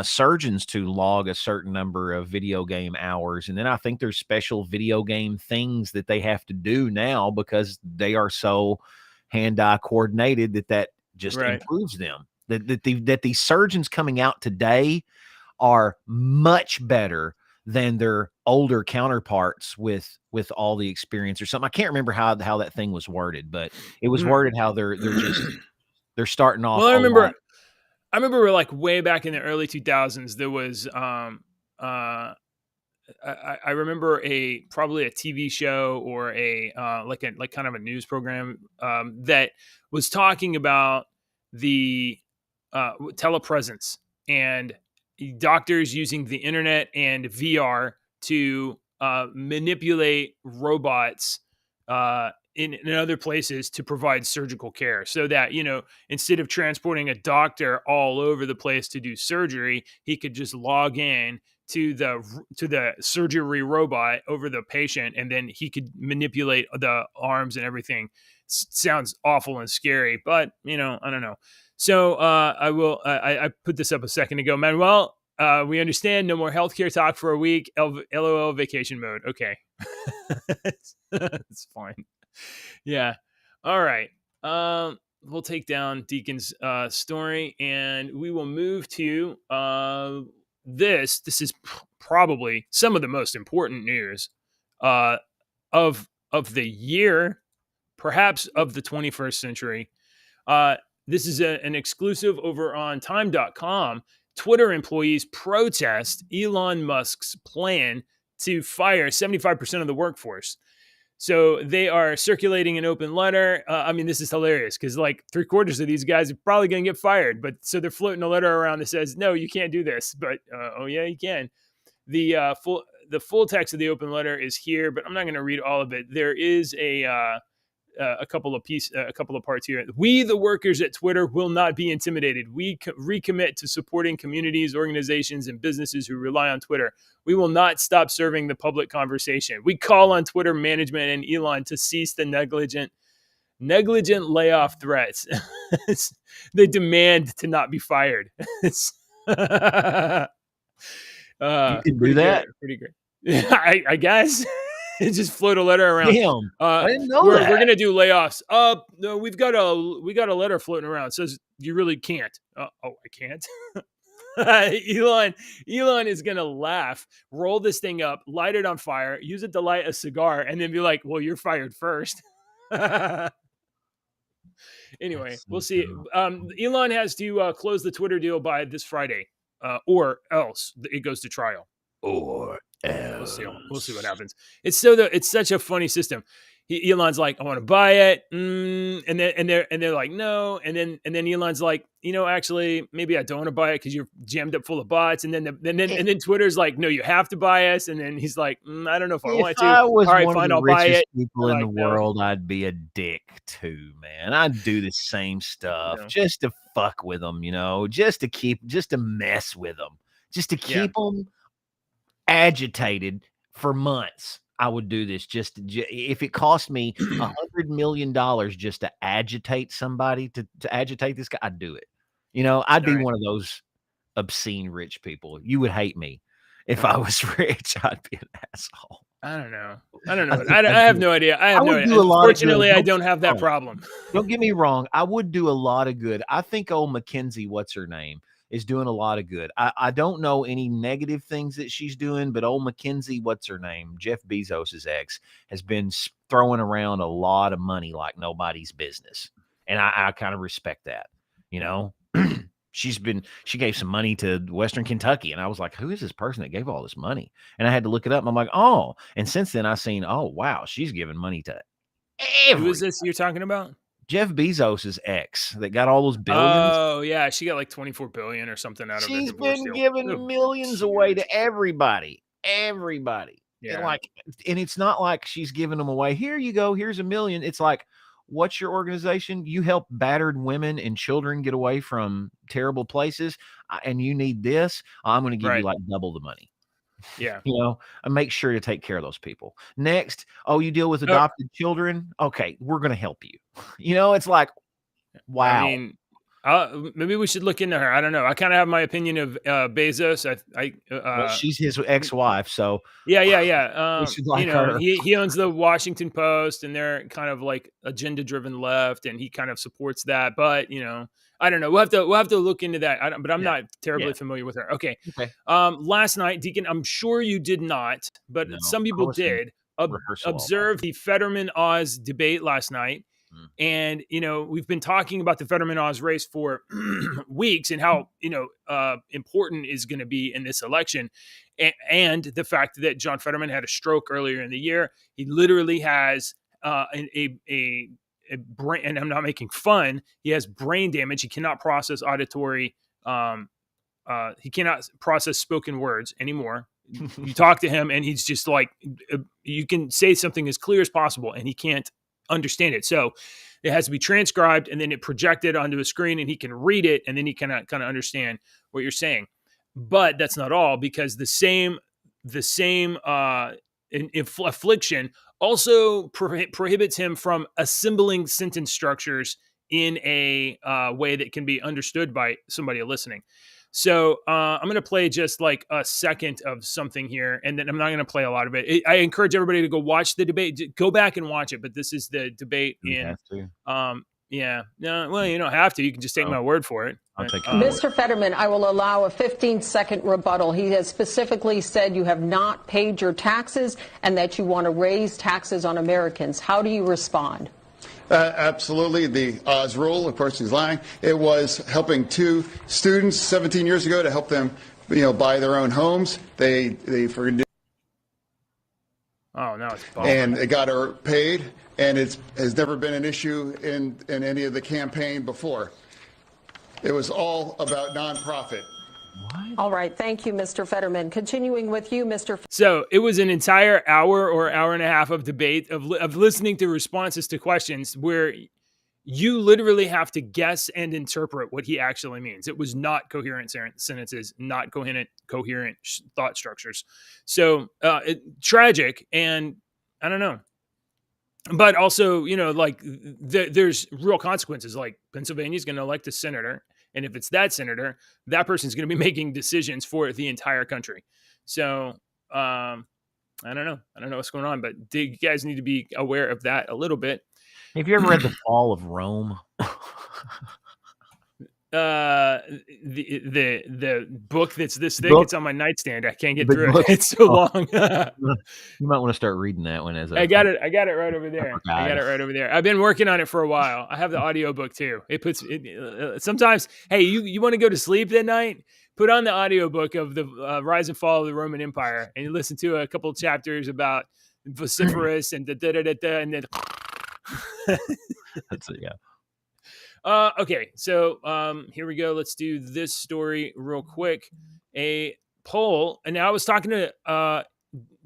surgeons to log a certain number of video game hours. And then I think there's special video game things that they have to do now because they are so hand-eye coordinated that just Right. improves them. That the surgeons coming out today are much better than their older counterparts with all the experience or something. I can't remember how that thing was worded, but it was Mm. worded how they're just they're starting Well, off I a lot. remember like way back in the early 2000s, there was I remember probably a TV show or like kind of a news program that was talking about the telepresence and doctors using the internet and VR to manipulate robots in other places to provide surgical care, so that instead of transporting a doctor all over the place to do surgery, he could just log in to the surgery robot over the patient, and then he could manipulate the arms and everything. Sounds awful and scary, but I don't know. So I put this up a second ago, Manuel. We understand. No more healthcare talk for a week. LOL vacation mode. Okay, it's fine. Yeah. All right. We'll take down Deacon's story, and we will move to this. This is probably some of the most important news uh, of the year, perhaps of the 21st century. This is an exclusive over on time.com. Twitter employees protest Elon Musk's plan to fire 75% of the workforce. So they are circulating an open letter. I mean, this is hilarious because like 3/4 of these guys are probably going to get fired. But so they're floating a letter around that says, "No, you can't do this." But oh yeah, you can. The full text of the open letter is here, but I'm not going to read all of it. There is a couple of parts here. We, the workers at Twitter, will not be intimidated. We recommit to supporting communities, organizations, and businesses who rely on Twitter. We will not stop serving the public conversation. We call on Twitter management and Elon to cease the negligent layoff threats. They demand to not be fired. You can do Pretty that? good. Pretty great. I guess. Just float a letter around. Damn, I didn't know we're that. gonna do layoffs. No, we got a letter floating around. It says you really can't. Oh, I can't. Elon is gonna laugh, roll this thing up, light it on fire, use it to light a cigar, and then be like, "Well, you're fired first." Anyway, we'll see. Elon has to close the Twitter deal by this Friday, or else it goes to trial. Or We'll see. We'll see what happens. It's such a funny system. Elon's like, I want to buy it, and they're like, no, and then Elon's like, actually, maybe I don't want to buy it because you're jammed up full of bots, and then Twitter's like, no, you have to buy us, and then he's like, I don't know if I want to. I was All right, one fine, of the I'll buy richest it. people They're in like, the no. world, I'd be a dick too, man. I'd do the same stuff just to fuck with them, just to mess with them, just to keep them agitated for months. I would do this if it cost me $100 million just to agitate somebody to agitate this guy, I'd do it. I'd be one of those obscene rich people. You would hate me if I was rich. I'd be an asshole. I don't know. I don't I know. think I have no idea. I have no would do idea. a lot of good. Fortunately, I don't have that problem. Don't get me wrong. I would do a lot of good. I think old Mackenzie, what's her name, is doing a lot of good. I don't know any negative things that she's doing, but old Mackenzie, what's her name, Jeff Bezos's ex, has been throwing around a lot of money like nobody's business. And I kind of respect that. You know, she gave some money to Western Kentucky. And I was like, who is this person that gave all this money? And I had to look it up. And I'm like, oh, and since then I've seen, oh, wow, she's giving money to Who is this you're talking about? Jeff Bezos's ex that got all those billions. Oh yeah, she got like 24 billion or something out of it. She's been giving millions away to everybody. Everybody. Yeah. And it's not like she's giving them away. Here you go. Here's $1 million. It's like, what's your organization? You help battered women and children get away from terrible places, and you need this. I'm going to give you like double the money. Yeah. You know, and make sure to take care of those people. Next, oh, you deal with adopted children. Okay, we're going to help you. You know, it's like, wow. I mean, maybe we should look into her. I don't know. I kind of have my opinion of Bezos. Well, she's his ex-wife, so yeah. We should like her. He owns the Washington Post, and they're kind of like agenda-driven left, and he kind of supports that. But you know, I don't know. We'll have to look into that. But I'm not terribly familiar with her. Okay. Last night, Deacon, I'm sure you did not, but some people did observe the Fetterman-Oz debate last night. And, you know, we've been talking about the Fetterman-Oz race for weeks and how, you know, important is going to be in this election. And the fact that John Fetterman had a stroke earlier in the year. He literally has a brain, and I'm not making fun. He has brain damage. He cannot process auditory. He cannot process spoken words anymore. You talk to him and he's just like, you can say something as clear as possible and he can't understand it. So it has to be transcribed and then it projected onto a screen and he can read it and then he can kind of understand what you're saying. But that's not all, because the same affliction also prohibits him from assembling sentence structures in a way that can be understood by somebody listening. So I'm going to play just like a second of something here, and then I'm not going to play a lot of it. I encourage everybody to go watch the debate. Go back and watch it. But this is the debate yeah. No, well, you don't have to. You can just take my word for it. Mr. Fetterman, I will allow a 15-second rebuttal. He has specifically said you have not paid your taxes and that you want to raise taxes on Americans. How do you respond? Absolutely. The Oz rule, of course, he's lying. It was helping two students 17 years ago to help them, you know, buy their own homes. They forget. Oh, no, it's and it got her paid, and it has never been an issue in any of the campaign before. It was all about nonprofit. What? All right. Thank you, Mr. Fetterman. Continuing with you, Mr. So it was an entire hour or hour and a half of debate of listening to responses to questions where you literally have to guess and interpret what he actually means. It was not coherent sentences, not coherent thought structures. So tragic. And I don't know. But also, you know, like there's real consequences. Like Pennsylvania's going to elect a senator. And if it's that senator, that person's going to be making decisions for the entire country. So I don't know. I don't know what's going on, but you guys need to be aware of that a little bit. Have you ever read The Fall of Rome? The book that's this thick, it's on my nightstand. I can't get The through book- it. It's so long. You might want to start reading that one as I got it right over there. I got it right over there. I've been working on it for a while. I have the audiobook too. It puts it, sometimes, hey, you want to go to sleep that night? Put on the audiobook of the rise and fall of the Roman Empire, and you listen to a couple of chapters about vociferous and and then That's it, yeah. Okay, so here we go. Let's do this story real quick. A poll, and now I was talking to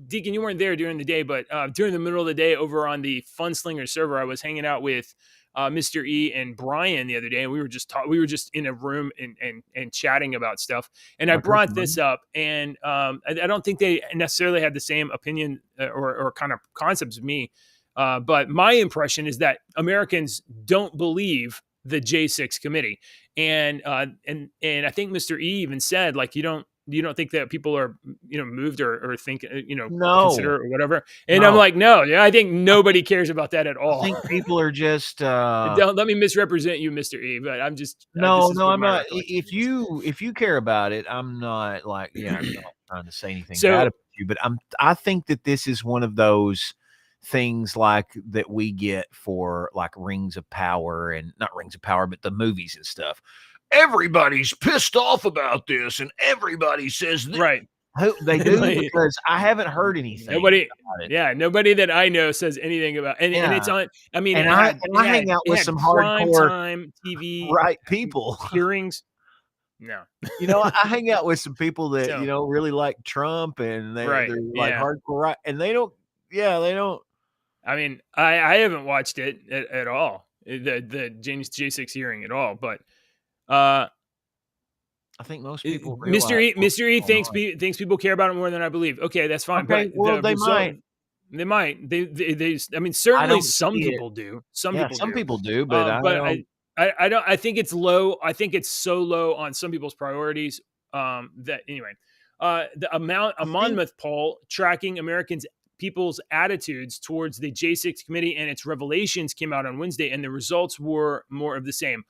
Deacon. You weren't there during the day, but during the middle of the day over on the Funslinger server, I was hanging out with Mr. E and Brian the other day, and we were just in a room and chatting about stuff. And I brought this up, and I don't think they necessarily had the same opinion or kind of concepts of me. But my impression is that Americans don't believe the J6 committee. and I think Mr. E even said, like, you don't think that people are, moved or think, consider or whatever. And I'm like, no, I think nobody cares about that at all. I think people are just don't let me misrepresent you, Mr. E, but I'm just no, I'm not. If you care about it, I'm not like, I'm not trying to say anything bad about you, but I think that this is one of those things like that we get for like Rings of Power, and not Rings of Power, but the movies and stuff. Everybody's pissed off about this, and everybody says this. Right. They do, because I haven't heard anything. Nobody that I know says anything about, and it's on. I mean, I hang out with some hardcore time TV people hearings. No, I hang out with some people that really like Trump, and they're like hardcore, right? And they don't. They don't. I mean, I haven't watched it at all. The J6 hearing at all, but I think most people Mr. E thinks people care about it more than I believe. Okay, that's fine. Okay, but well, they might. They might. They I mean, certainly some people do. Some people do, but I don't. I think it's low. I think it's so low on some people's priorities. That anyway, a Monmouth poll tracking people's attitudes towards the J6 committee and its revelations came out on Wednesday, and the results were more of the same.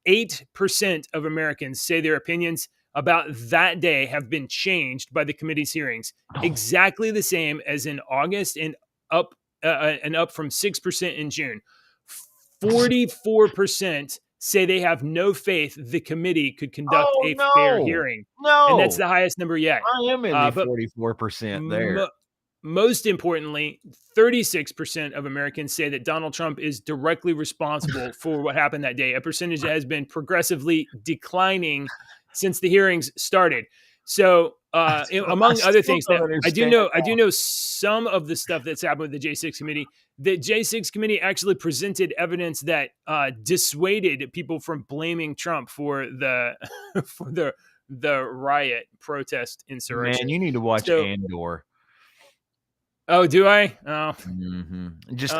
8% of Americans say their opinions about that day have been changed by the committee's hearings, exactly the same as in August, and up from 6% in June. 44% say they have no faith the committee could conduct a fair hearing. And that's the highest number yet. I am in the 44% there. Most importantly, 36% of Americans say that Donald Trump is directly responsible for what happened that day, a percentage that has been progressively declining since the hearings started. So, among other things, I do know some of the stuff that's happened with the J6 committee. The J6 committee actually presented evidence that dissuaded people from blaming Trump for the riot, protest, insurrection. Man, you need to watch Andor. Oh, do I? Oh, just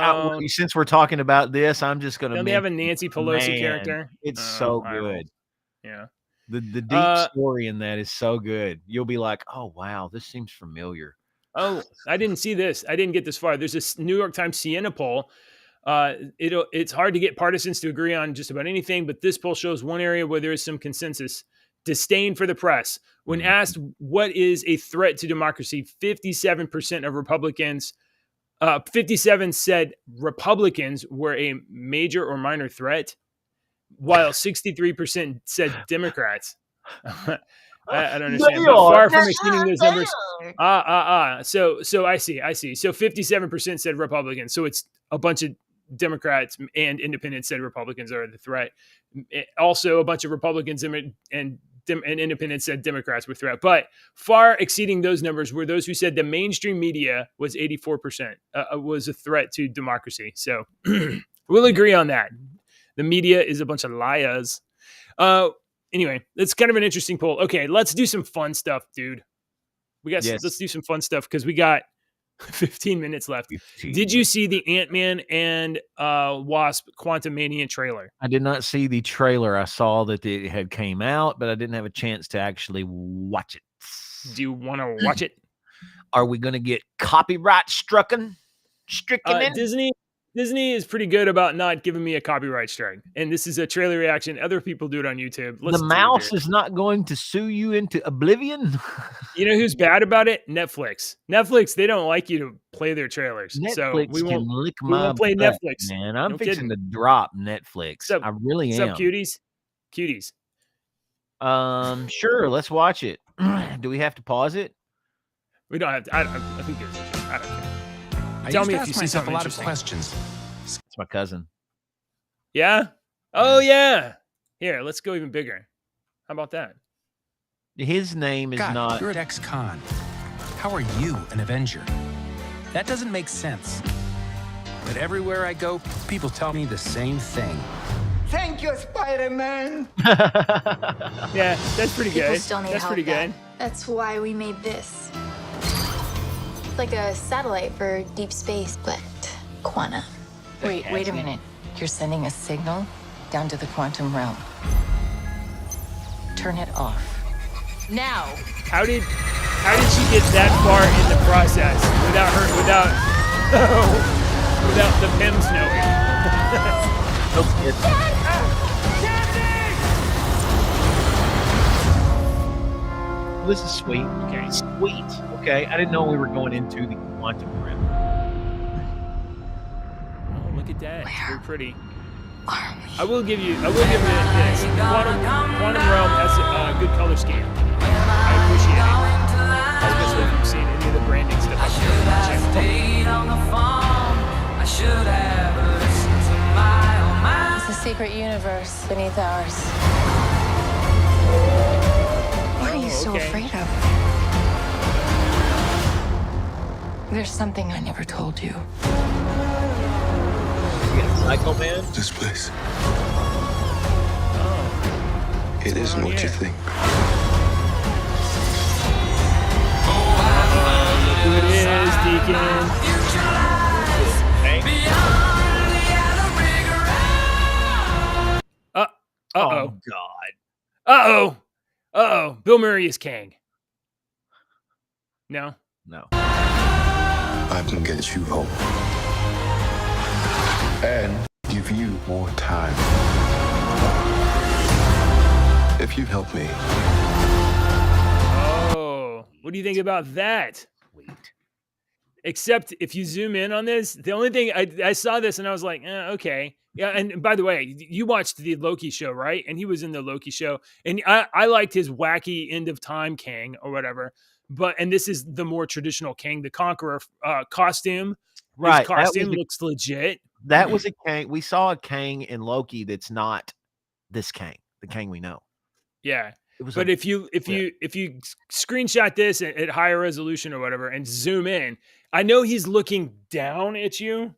since we're talking about this, I'm just going to. Don't they have a Nancy Pelosi character? It's so good. Yeah, the deep story in that is so good. You'll be like, oh wow, this seems familiar. Oh, I didn't see this. I didn't get this far. There's this New York Times Siena poll. It's hard to get partisans to agree on just about anything, but this poll shows one area where there is some consensus. Disdain for the press. When asked what is a threat to democracy, 57% of Republicans, 57 said Republicans were a major or minor threat, while 63% said Democrats. I don't understand. But far from exceeding those numbers. So I see. So 57% said Republicans. So it's a bunch of Democrats and independents said Republicans are the threat. Also, a bunch of Republicans and independents said Democrats were threat. But far exceeding those numbers were those who said the mainstream media was 84% was a threat to democracy. So we'll agree on that. The media is a bunch of liars. Anyway, it's kind of an interesting poll. Okay, let's do some fun stuff, dude. Let's do some fun stuff because we got 15 minutes left. Did you see the Ant-Man and Wasp Quantumania trailer? I did not see the trailer. I saw that it had came out, but I didn't have a chance to actually watch it. Do you want to watch it? Are we going to get copyright stricken? Disney is pretty good about not giving me a copyright strike. And this is a trailer reaction. Other people do it on YouTube. The mouse is not going to sue you into oblivion. You know who's bad about it? Netflix. Netflix, they don't like you to play their trailers. Netflix so we won't play butt, Netflix. Man, I'm fixing to drop Netflix. I really am. What's up, cuties? Cuties. Sure, let's watch it. Do we have to pause it? We don't have to. I think there's a show. I don't care. Tell me if you see something interesting. Questions. It's my cousin. Yeah? Oh, yeah. Here, let's go even bigger. How about that? His name is not... You're at ex-con. How are you an Avenger? That doesn't make sense. But everywhere I go, people tell me the same thing. Thank you, Spider-Man. Yeah, that's pretty good. Still need that's help pretty good. That's why we made this. It's like a satellite for deep space, but quantum. Wait a minute. You're sending a signal down to the quantum realm. turn it off. Now. How did she get that far in the process without the Pims knowing? This is sweet. Okay, sweet. Okay, I didn't know we were going into the quantum realm. Oh, look at that! It's very pretty. I will give you this. Quantum realm has a good color scheme. I appreciate it. Especially if you've seen any of the branding stuff up here on the channel. It's a secret universe beneath ours. What are you so afraid of? There's something I never told you. Psycho Man? This place. It isn't what you think. Look who it is, Deacon. Uh-oh. Oh, God. Uh-oh. Bill Murray is Kang. No? No. I can get you home. And give you more time. If you help me. Oh, what do you think about that? Except if you zoom in on this, the only thing I saw this and I was like, okay. Yeah, and by the way, you watched the Loki show, right? And he was in the Loki show. And I liked his wacky end of time Kang or whatever. And this is the more traditional Kang the Conqueror costume. Right. His costume looks legit. That was a Kang. We saw a Kang in Loki that's not this Kang, the Kang we know. Yeah. But if you screenshot this at higher resolution or whatever and zoom in, I know he's looking down at you,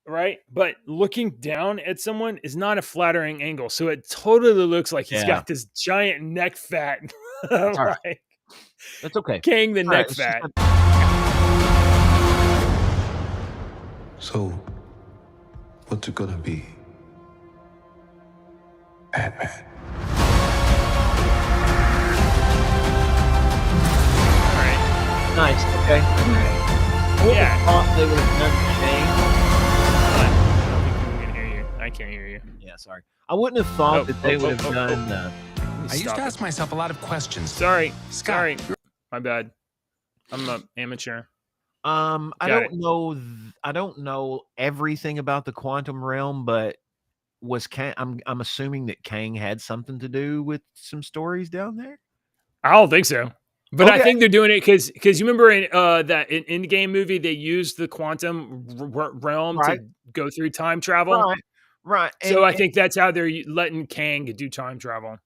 right? But looking down at someone is not a flattering angle. So it totally looks like he's got this giant neck fat. That's all right. That's okay. Kang the neck fat. So, what's it gonna be? Batman. Nice. Okay. I would have thought they would have done I don't think we can hear you. I can't hear you. Yeah, sorry. I wouldn't have thought that they would have done. I used to ask myself a lot of questions. Sorry. Scott. Sorry. My bad. I'm an amateur. I don't know. I don't know everything about the quantum realm, but was Kang? I'm assuming that Kang had something to do with some stories down there. I don't think so. But I think they're doing it because you remember in that in-game movie they used the quantum realm to go through time travel. Right. So I think that's how they're letting Kang do time travel.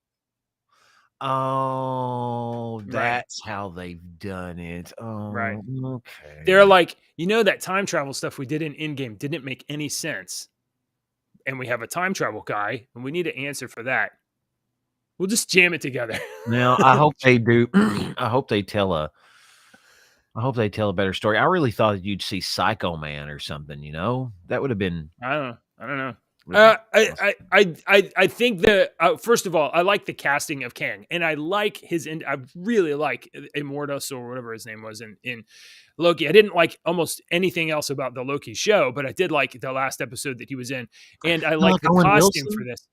Oh, that's how they've done it. Oh, right. Okay. They're like, that time travel stuff we did in in-game didn't make any sense, and we have a time travel guy, and we need an answer for that. We'll just jam it together. Now, I hope they do. I hope they tell a better story. I really thought you'd see Psycho Man or something. That would have been. I don't know. I think that first of all, I like the casting of Kang, and I like I really like Immortus or whatever his name was in Loki. I didn't like almost anything else about the Loki show, but I did like the last episode that he was in, and I like the costume for this.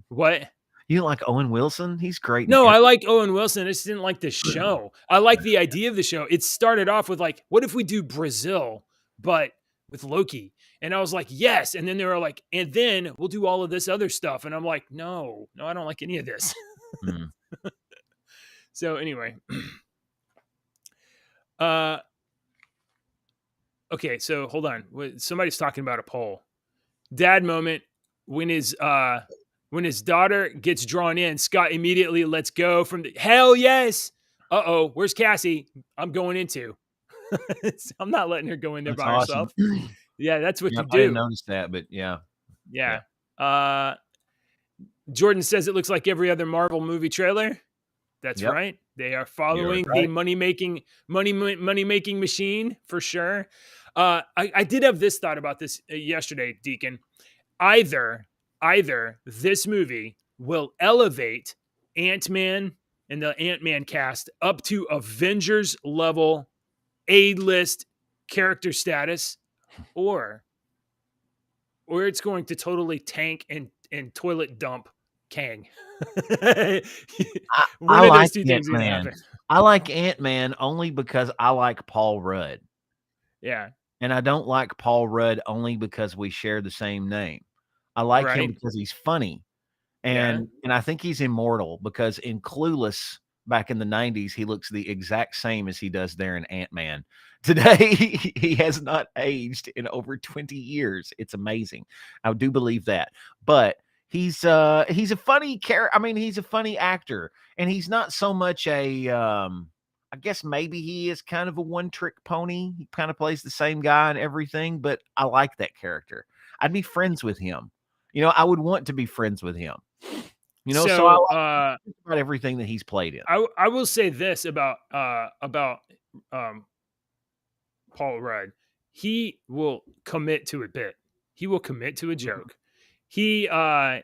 What? You don't like Owen Wilson? He's great. No, I like Owen Wilson. I just didn't like the show. I like the idea of the show. It started off with like, what if we do Brazil, but with Loki? And I was like, yes. And then they were like, and then we'll do all of this other stuff. And I'm like, no, I don't like any of this. So anyway. Okay, so hold on. Somebody's talking about a poll. Dad moment when his daughter gets drawn in, Scott immediately lets go from the hell yes. Uh-oh, where's Cassie? I'm going into. I'm not letting her go in there by herself. Yeah, that's what you do. I didn't notice that, but yeah. Jordan says it looks like every other Marvel movie trailer. That's right. They are following the money-making machine for sure. I did have this thought about this yesterday, Deacon. Either this movie will elevate Ant-Man and the Ant-Man cast up to Avengers level A-list character status, or it's going to totally tank and toilet dump Kang. One of those two things are going to happen. I like Ant-Man only because I like Paul Rudd. Yeah. And I don't like Paul Rudd only because we share the same name. I like him because he's funny. And I think he's immortal because in Clueless back in the 90s, he looks the exact same as he does there in Ant-Man. Today, he has not aged in over 20 years. It's amazing. I do believe that. But he's a funny character. I mean, he's a funny actor, and he's not so much a I guess maybe he is kind of a one-trick pony. He kind of plays the same guy and everything, but I like that character. I'd be friends with him. You know, I would want to be friends with him. You know, so I like about everything that he's played in. I will say this about Paul Rudd. He will commit to a bit. He will commit to a joke. He went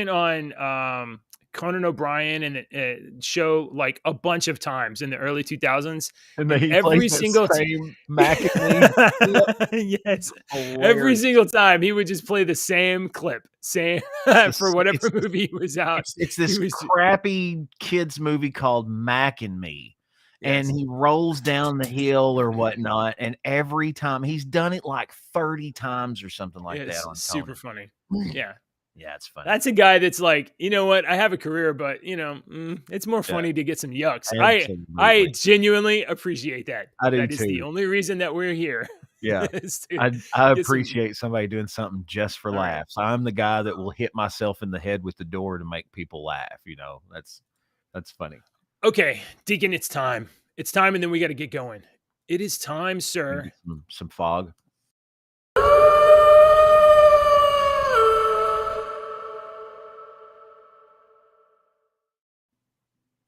on Conan O'Brien and a show like a bunch of times in the early 2000s. And every single time, yes, every single time he would just play the same clip, for whatever movie he was out. It's this crappy kids movie called Mac and Me. Yes. And he rolls down the hill or whatnot, and every time he's done it like 30 times or something like that. On super funny. Yeah. Yeah, it's funny. That's a guy that's like, you know what? I have a career, but you know, it's more funny to get some yucks. I genuinely appreciate that. I do that too. Is the only reason that we're here. Yeah, I appreciate somebody doing something just for laughs. Right. I'm the guy that will hit myself in the head with the door to make people laugh. You know, that's funny. Okay, Deacon, it's time. It's time, and then we got to get going. It is time, sir. Some fog.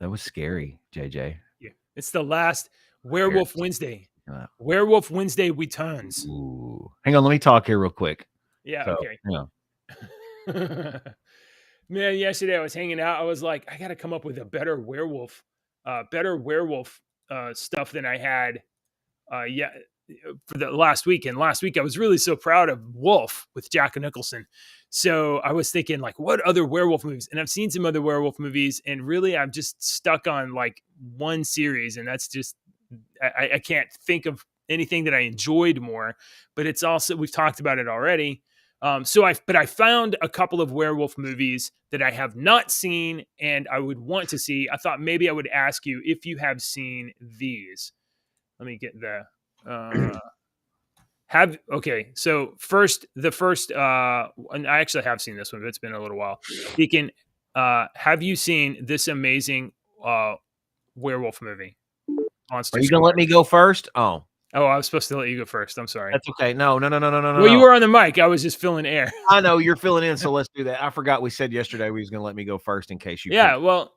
That was scary, JJ. Yeah, it's the last Werewolf Wednesday. Werewolf Wednesday returns. Ooh. Hang on, let me talk here real quick. Yeah, okay. Yeah. Man, yesterday I was hanging out. I was like, I got to come up with a better werewolf stuff than I had for the last week. And last week I was really so proud of Wolf with Jack Nicholson. So I was thinking, like, what other werewolf movies? And I've seen some other werewolf movies, and really I'm just stuck on like one series, and that's just I can't think of anything that I enjoyed more. But it's also, we've talked about it already. But I found a couple of werewolf movies that I have not seen and I would want to see. I thought maybe I would ask you if you have seen these. Let me get the so the first and I actually have seen this one, but it's been a little while. Deacon, have you seen this amazing werewolf movie? Monster Are you gonna let me go first? Oh, I was supposed to let you go first. I'm sorry. That's okay. No. Well, you were on the mic. I was just filling air. I know you're filling in, so let's do that. I forgot we said yesterday we was going to let me go first in case you. Yeah, well,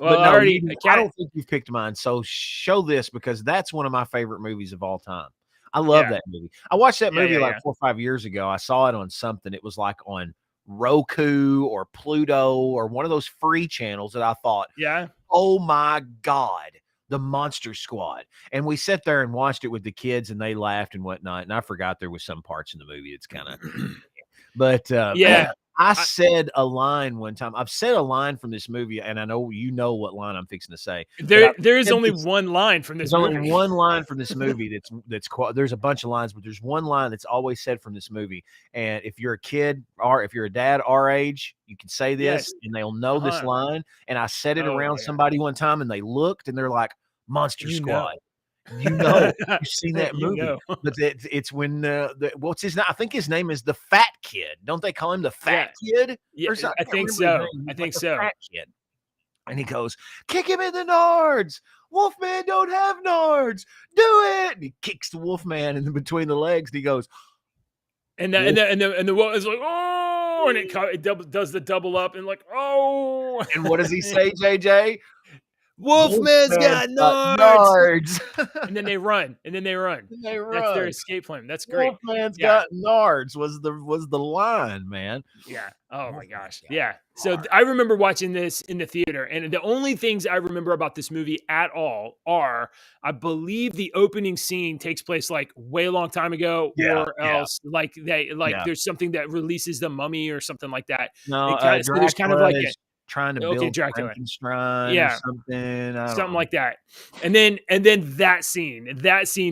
no, I don't think you've picked mine. So show this, because that's one of my favorite movies of all time. I love that movie. I watched that movie 4 or 5 years ago. I saw it on something. It was like on Roku or Pluto or one of those free channels that I thought, oh my God, the Monster Squad. And we sat there and watched it with the kids, and they laughed and whatnot. And I forgot there was some parts in the movie. It's kind of, but I said a line one time. I've said a line from this movie, and I know you know what line I'm fixing to say. There is only one line from this movie. There's only one line from this movie that's there's a bunch of lines, but there's one line that's always said from this movie. And if you're a kid or if you're a dad our age, you can say this and they'll know this line. And I said it around somebody one time, and they looked and they're like, Monster Squad. You know, you've seen that movie, but it's when what's his name? I think his name is the Fat Kid. Don't they call him the Fat Kid? Yeah, I think so. Fat Kid. And he goes, kick him in the nards. Wolfman don't have nards. Do it. And he kicks the Wolfman in between the legs, and he goes, and the wolf is like, oh, and it does the double up and like, oh. And what does he say, JJ? Wolfman's got nards. nards. And then they run. That's their escape plan. That's great. Wolfman's got nards was the line, man. Yeah. Oh my gosh. Yeah. So I remember watching this in the theater, and the only things I remember about this movie at all are, I believe the opening scene takes place like way long time ago, or else like there's something that releases the mummy or something like that. No, so there's kind of like trying to build Dracula. Frankenstein or something. Something like that. And then that scene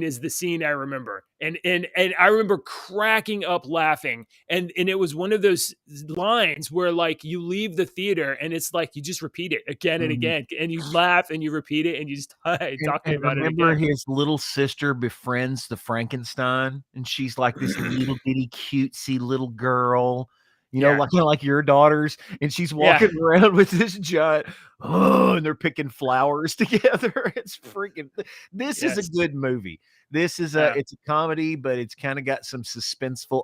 is the scene I remember. And I remember cracking up laughing. And it was one of those lines where like you leave the theater and it's like you just repeat it again and again. And you laugh and you repeat it and you just talking about it again. Remember his little sister befriends the Frankenstein, and she's like this little bitty cutesy little girl. You know, like your daughters, and she's walking around with this giant, and they're picking flowers together. It's freaking. This is a good movie. This is it's a comedy, but it's kind of got some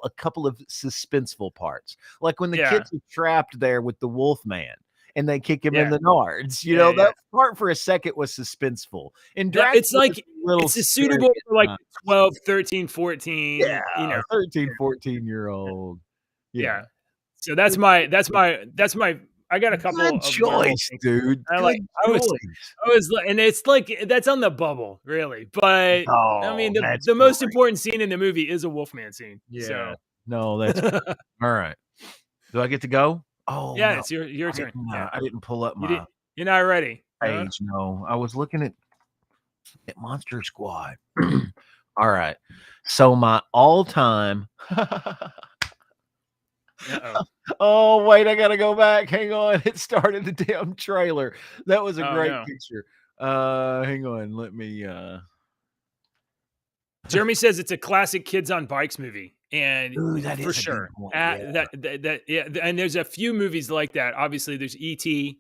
a couple of suspenseful parts. Like when the kids are trapped there with the Wolfman, and they kick him in the nards. You know, that part for a second was suspenseful. And it's like it's suitable for like 12, 13, 14. Yeah, you know, 13, 14-year-old. Yeah. So that's my I got a couple Good choice, dude. I was and it's like that's on the bubble, really. But I mean the most important scene in the movie is a Wolfman scene. Yeah. So. No, that's all right. Do I get to go? Oh yeah, no. it's your turn. I didn't pull up my you're not ready. page. No. I was looking at Monster Squad. All right. So my all-time Oh, wait, I gotta go back. Hang on. It started the damn trailer. That was a great picture. Hang on. Let me Jeremy says it's a classic kids on bikes movie. And that for is sure. That And there's a few movies like that. Obviously, there's E.T.,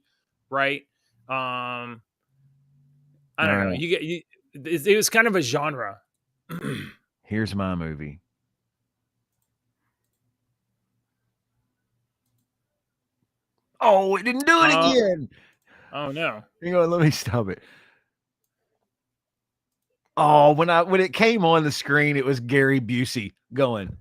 right? I don't know. It was kind of a genre. Here's my movie. Oh, it didn't do it again. Oh no. Hang on, let me stop it. Oh, when it came on the screen, it was Gary Busey going.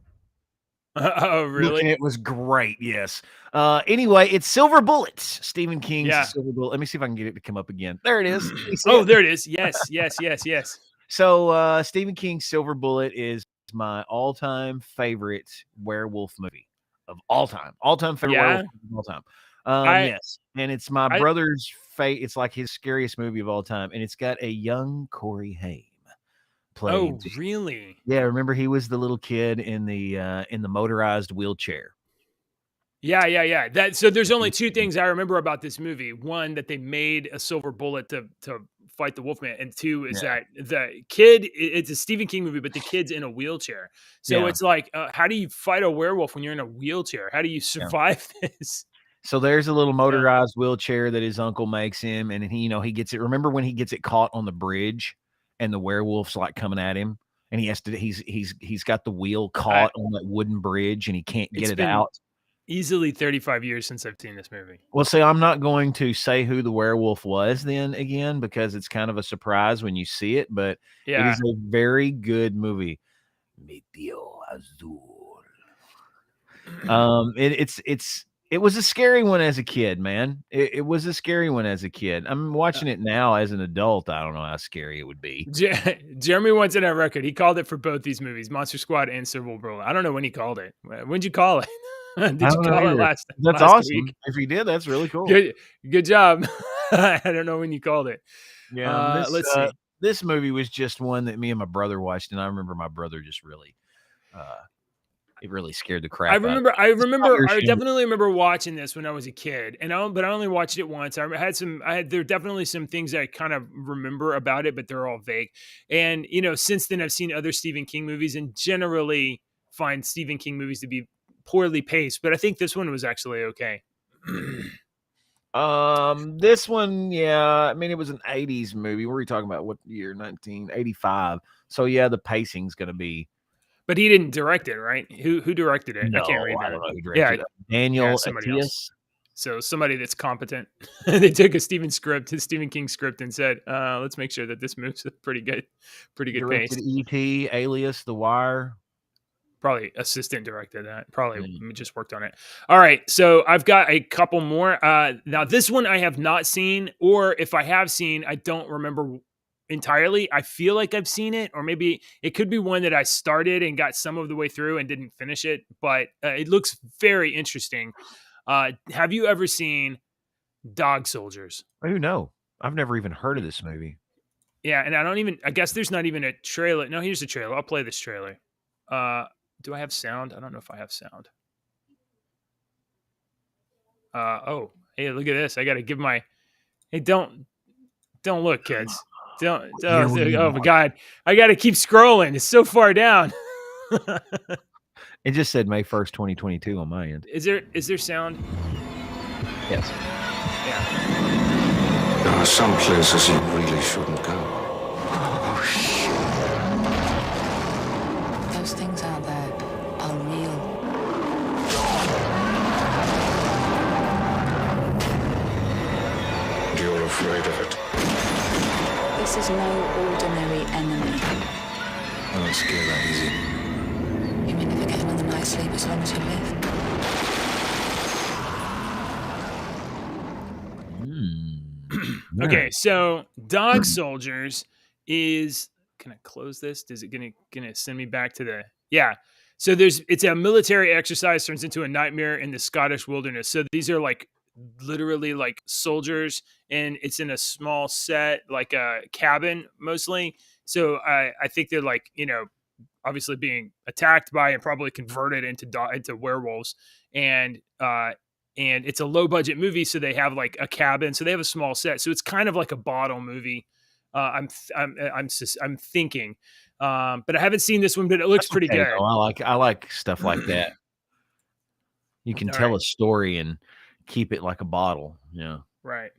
Oh, really? It was great. Yes. Anyway, it's Silver Bullets. Stephen King's Silver Bullet. Let me see if I can get it to come up again. There it is. Oh, there it is. Yes. So Stephen King's Silver Bullet is my all-time favorite werewolf movie of all time. All-time favorite werewolf movie of all time. Yes. And it's my brother's fate. It's like his scariest movie of all time. And it's got a young Corey Haim playing. Oh, really? Yeah. Remember he was the little kid in the motorized wheelchair. Yeah. So there's only two things I remember about this movie. One, that they made a silver bullet to fight the Wolfman. And two is that the kid, it's a Stephen King movie, but the kid's in a wheelchair. So it's like, how do you fight a werewolf when you're in a wheelchair? How do you survive this? So there's a little motorized wheelchair that his uncle makes him, and he gets it. Remember when he gets it caught on the bridge, and the werewolf's like coming at him, and he has to. He's got the wheel caught on that wooden bridge, and he can't get it out. Easily 35 years since I've seen this movie. Well, see, I'm not going to say who the werewolf was then again because it's kind of a surprise when you see it. But it is a very good movie. Medio Azul. It was a scary one as a kid, man. It was a scary one as a kid. I'm watching it now as an adult. I don't know how scary it would be. Jeremy wants it on record. He called it for both these movies, Monster Squad and Silver Bullet. I don't know when he called it. When'd you call it? Did you call it last week? That's awesome. If he did, that's really cool. Good job. I don't know when you called it. Yeah. Let's see. This movie was just one that me and my brother watched, and I remember my brother just really it really scared the crap out of me. I definitely remember watching this when I was a kid, but I only watched it once. There are definitely some things I kind of remember about it, but they're all vague. And, since then I've seen other Stephen King movies and generally find Stephen King movies to be poorly paced, but I think this one was actually okay. This one, I mean, it was an 80s movie. What were we talking about? What year? 1985. So the pacing's going to be. But he didn't direct it, right? Who directed it? No, I can't read that. I don't know who directed it. Daniel Atias. So somebody that's competent, they took his Stephen King script, and said, "Let's make sure that this moves at pretty good pace." Directed E.T., Alias, The Wire. Probably assistant directed that. Probably just worked on it. All right, so I've got a couple more. Now this one I have not seen, or if I have seen, I don't remember entirely. I feel like I've seen it, or maybe it could be one that I started and got some of the way through and didn't finish it. But it looks very interesting. Have you ever seen Dog Soldiers? Oh no, I've never even heard of this movie. Yeah, and I guess there's not even a trailer. No, here's the trailer. I'll play this trailer. Do I have sound? I don't know if I have sound. Oh, hey, look at this. I got to give my, hey, don't look, kids. Don't, oh my God. I got to keep scrolling. It's so far down. It just said May 1st, 2022 on my end. Is there sound? Yes. Yeah. There are some places you really shouldn't go. Oh, shit. Those things out there are real. You're afraid of it. This is no ordinary enemy. I don't scare that easy. You may never get another night's sleep as long as you live. Okay, so Dog Soldiers is, can I close this? Is it gonna send me back to the, yeah. So it's a military exercise turns into a nightmare in the Scottish wilderness. So these are like literally like soldiers, and it's in a small set, like a cabin mostly. So I think they're like, obviously being attacked by and probably converted into werewolves, and it's a low budget movie, so they have like a cabin, so they have a small set, so it's kind of like a bottle movie. I'm thinking, but I haven't seen this one, but it looks pretty good. I like stuff like that. You can tell a story and keep it like a bottle. Yeah. Right.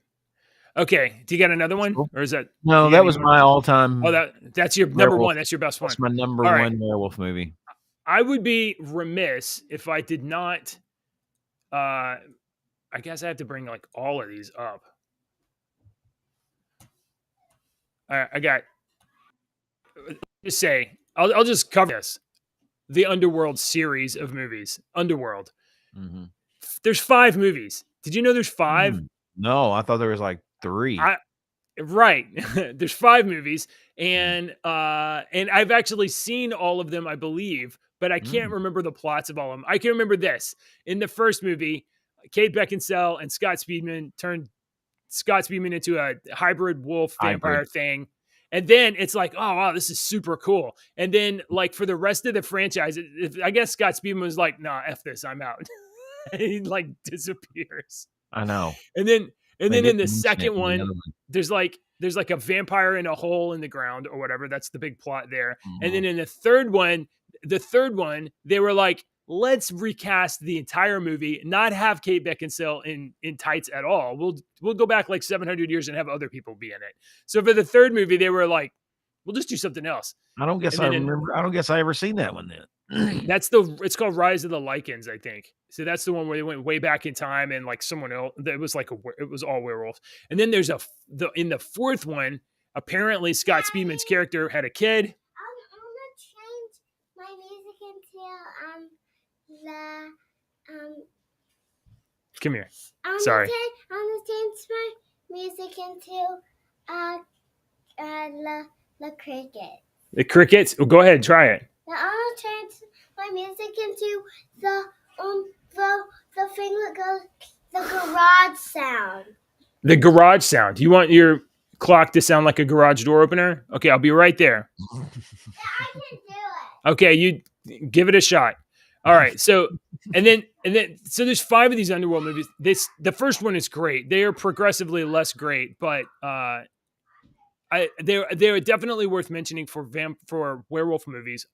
Okay. Do you got another one, or is that? No, that was my all-time. Oh, that's your number one. That's your best one. That's my number one werewolf movie. I would be remiss if I did not. I guess I have to bring like all of these up. All right, I got. Just say I'll just cover this. The Underworld series of movies. Underworld. Mm-hmm. There's 5 movies. Did you know there's 5? No, I thought there was like 3. Right. There's 5 movies, and I've actually seen all of them, I believe, but I can't remember the plots of all of them. I can remember this. In the first movie, Kate Beckinsale and Scott Speedman turned Scott Speedman into a hybrid wolf vampire thing. And then it's like, oh, wow, this is super cool. And then like for the rest of the franchise, I guess Scott Speedman was like, nah, F this, I'm out. He like disappears. I know. And then in the second one, there's like a vampire in a hole in the ground or whatever. That's the big plot there. Mm-hmm. And then in the third one, they were like, let's recast the entire movie, not have Kate Beckinsale in tights at all. We'll go back like 700 years and have other people be in it. So for the third movie, they were like, we'll just do something else. I don't guess I ever seen that one then. It's called Rise of the Lycans, I think. So that's the one where they went way back in time and like someone else, it was all werewolves. And then there's in the fourth one, apparently Scott Speedman's character had a kid. I'm gonna change my music into Come here. Sorry. I'm gonna change my music into the cricket. The crickets? Well, go ahead, try it. Now I'm gonna change my music into the thing that goes, the garage sound. The garage sound. You want your clock to sound like a garage door opener? Okay, I'll be right there. Yeah, I can do it. Okay, you give it a shot. All right. So, and then so there's 5 of these Underworld movies. The first one is great. They are progressively less great, but they're definitely worth mentioning for werewolf movies.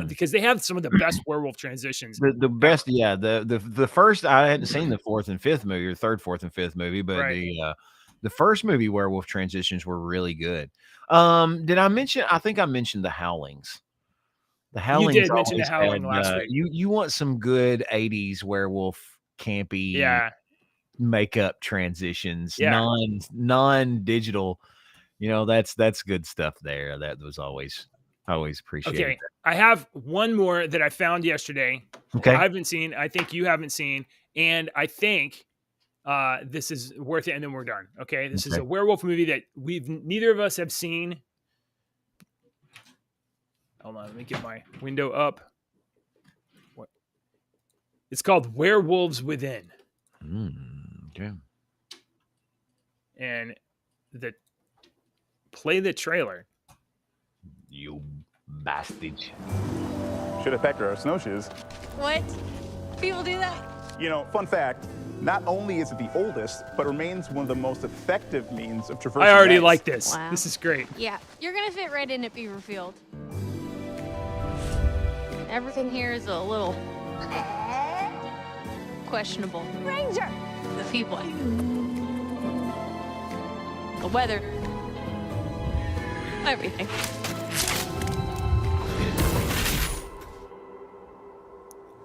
Because they have some of the best werewolf transitions. The best, yeah. The first, I hadn't seen the 4th and 5th movie, or 3rd, 4th, and 5th movie, but the first movie werewolf transitions were really good. Did I mention? I think I mentioned the Howlings. The Howlings. You did mention the Howling last week. You want some good 80s werewolf campy, makeup transitions, Yeah. non-digital. You know, that's good stuff there. That was always appreciated. Okay, I have one more that I found yesterday. Okay. I haven't seen. I think you haven't seen, and I think this is worth it. And then we're done. Okay, this is a werewolf movie that neither of us have seen. Hold on, let me get my window up. What? It's called Werewolves Within. Okay. And play the trailer. You bastard. Should have packed our snowshoes. What? People do that? You know, fun fact, not only is it the oldest, but remains one of the most effective means of traversing I already ice. like this. Wow. This is great. Yeah, you're gonna fit right in at Beaverfield. Everything here is a little questionable. Ranger! The people. The weather. Everything.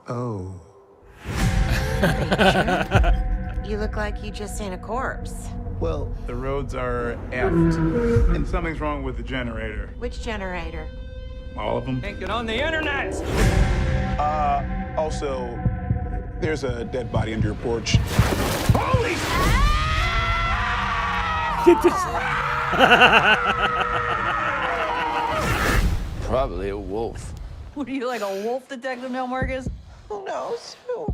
Oh. You look like you just seen a corpse. Well, the roads are effed, and something's wrong with the generator. Which generator? All of them. Can't get on the internet! Also, there's a dead body under your porch. Holy! Get this. Probably a wolf. What are you, like a wolf detective now, Marcus? Who knows? Who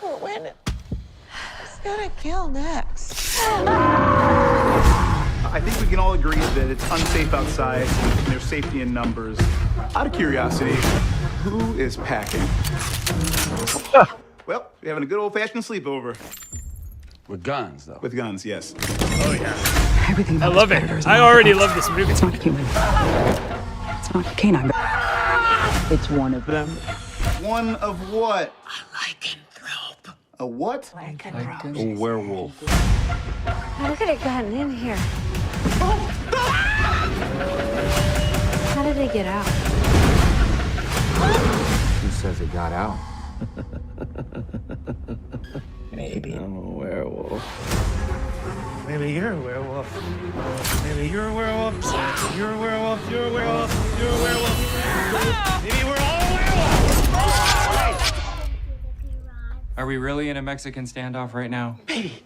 or when? Who's gonna kill next? I think we can all agree that it's unsafe outside, and there's safety in numbers. Out of curiosity, who is packing? Well, we're having a good old-fashioned sleepover. With guns, though. With guns, yes. Oh, yeah. Everything I love it. I already love this movie. It's not human. It's not canine. It's one of them. One of what? A lycanthrope. A what? Lycanthrope. A werewolf. How could it gotten in here? How did they get out? Who says it got out? Maybe. I'm a werewolf. Maybe you're a werewolf. Maybe you're a werewolf. You're a werewolf. You're a werewolf. You're a werewolf. Maybe we're all werewolves. Are we really in a Mexican standoff right now? Baby.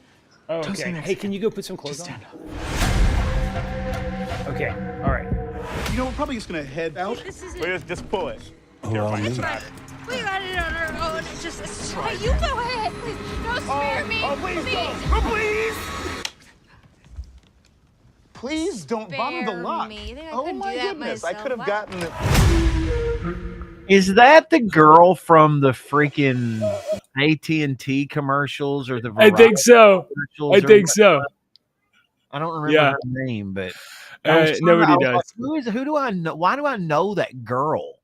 Oh, okay. Hey, can you go put some clothes on? Okay. All right. You know, we're probably just gonna head out. Just pull it. Well, We got it on our own. Hey, you go ahead, please. Don't spare me. Oh, please don't. Oh, please. Please don't bother the lock. Me. I Oh couldn't my do that goodness, I myself. could have gotten it. Is that the girl from the freaking AT&T commercials or the I think so. commercials? I think so. I don't remember her name, but nobody does. Who do I know? Why do I know that girl?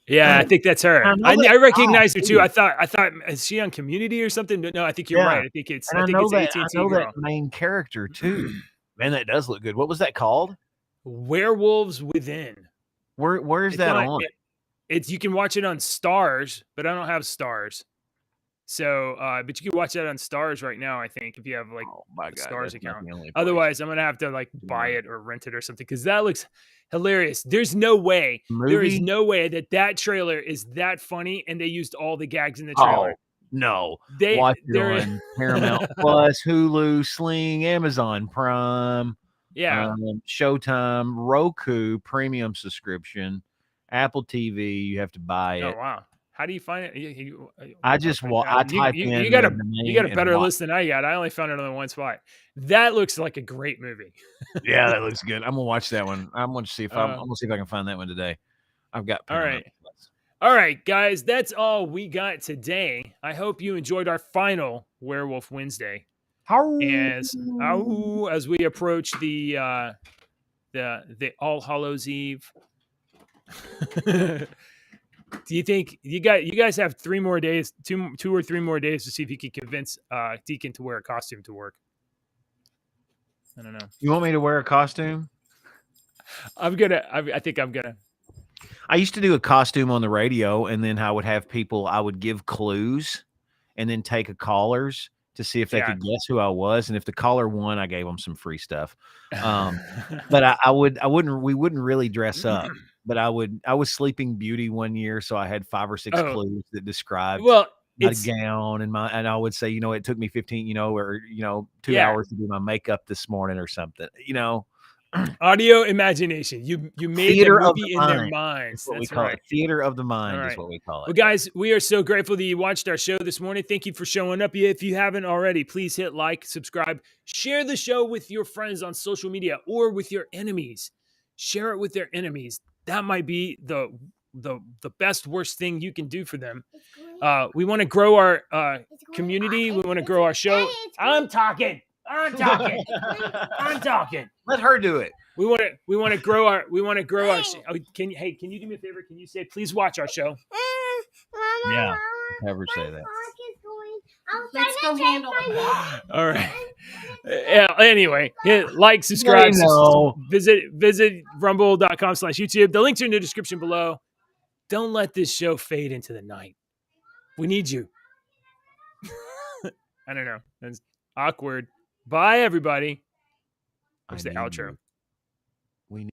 Yeah, I think that's her. I recognize her too. I thought is she on Community or something? No, I think you're right. I think it's I know AT&T girl. that main character too. Man, that does look good. What was that called? Werewolves Within. Where's that on? It's you can watch it on Stars, but I don't have Stars. So, but you can watch that on Stars right now. I think if you have like a Stars account. Otherwise, I'm gonna have to like buy it or rent it or something because that looks hilarious. There's no way. There is no way that trailer is that funny, and they used all the gags in the trailer. Oh, no, they watch it on Paramount Plus, Hulu, Sling, Amazon Prime, Showtime, Roku premium subscription, Apple TV. You have to buy it. Oh wow. How do you find it? I type in. You got a better list than I got. I only found it on one spot. That looks like a great movie. Yeah, that looks good. I'm gonna watch that one. I'm gonna see if I can find that one today. I've got Paramount Plus. All right, guys, that's all we got today. I hope you enjoyed our final Werewolf Wednesday. As we approach the All Hallows Eve. Do you think you guys have 3 more days, two or 3 more days to see if you can convince Deacon to wear a costume to work? I don't know. You want me to wear a costume? I think I'm gonna. I used to do a costume on the radio, and then I would have people. I would give clues, and then take a caller's to see if they could guess who I was, and if the caller won, I gave them some free stuff. But we wouldn't really dress up. But I was Sleeping Beauty one year, so I had 5 or 6 clues that described my gown and I would say, it took me 15, or 2 hours to do my makeup this morning or something, Audio imagination. You made the movie in their minds. That's what we call it. Theater of the mind is what we call it. Well, guys, we are so grateful that you watched our show this morning. Thank you for showing up. If you haven't already, please hit like, subscribe, share the show with your friends on social media or with your enemies. Share it with their enemies. That might be the best, worst thing you can do for them. We want to grow our community. We want to grow our show. I'm talking. Let her do it. We want to grow our show. Can you do me a favor? Can you say, please watch our show? Yeah. Never say that. Let's go handle it. All right. Anyway, hit like, subscribe, visit rumble.com/YouTube. The links are in the description below. Don't let this show fade into the night. We need you. I don't know. That's awkward. Bye, everybody. What's the outro? We need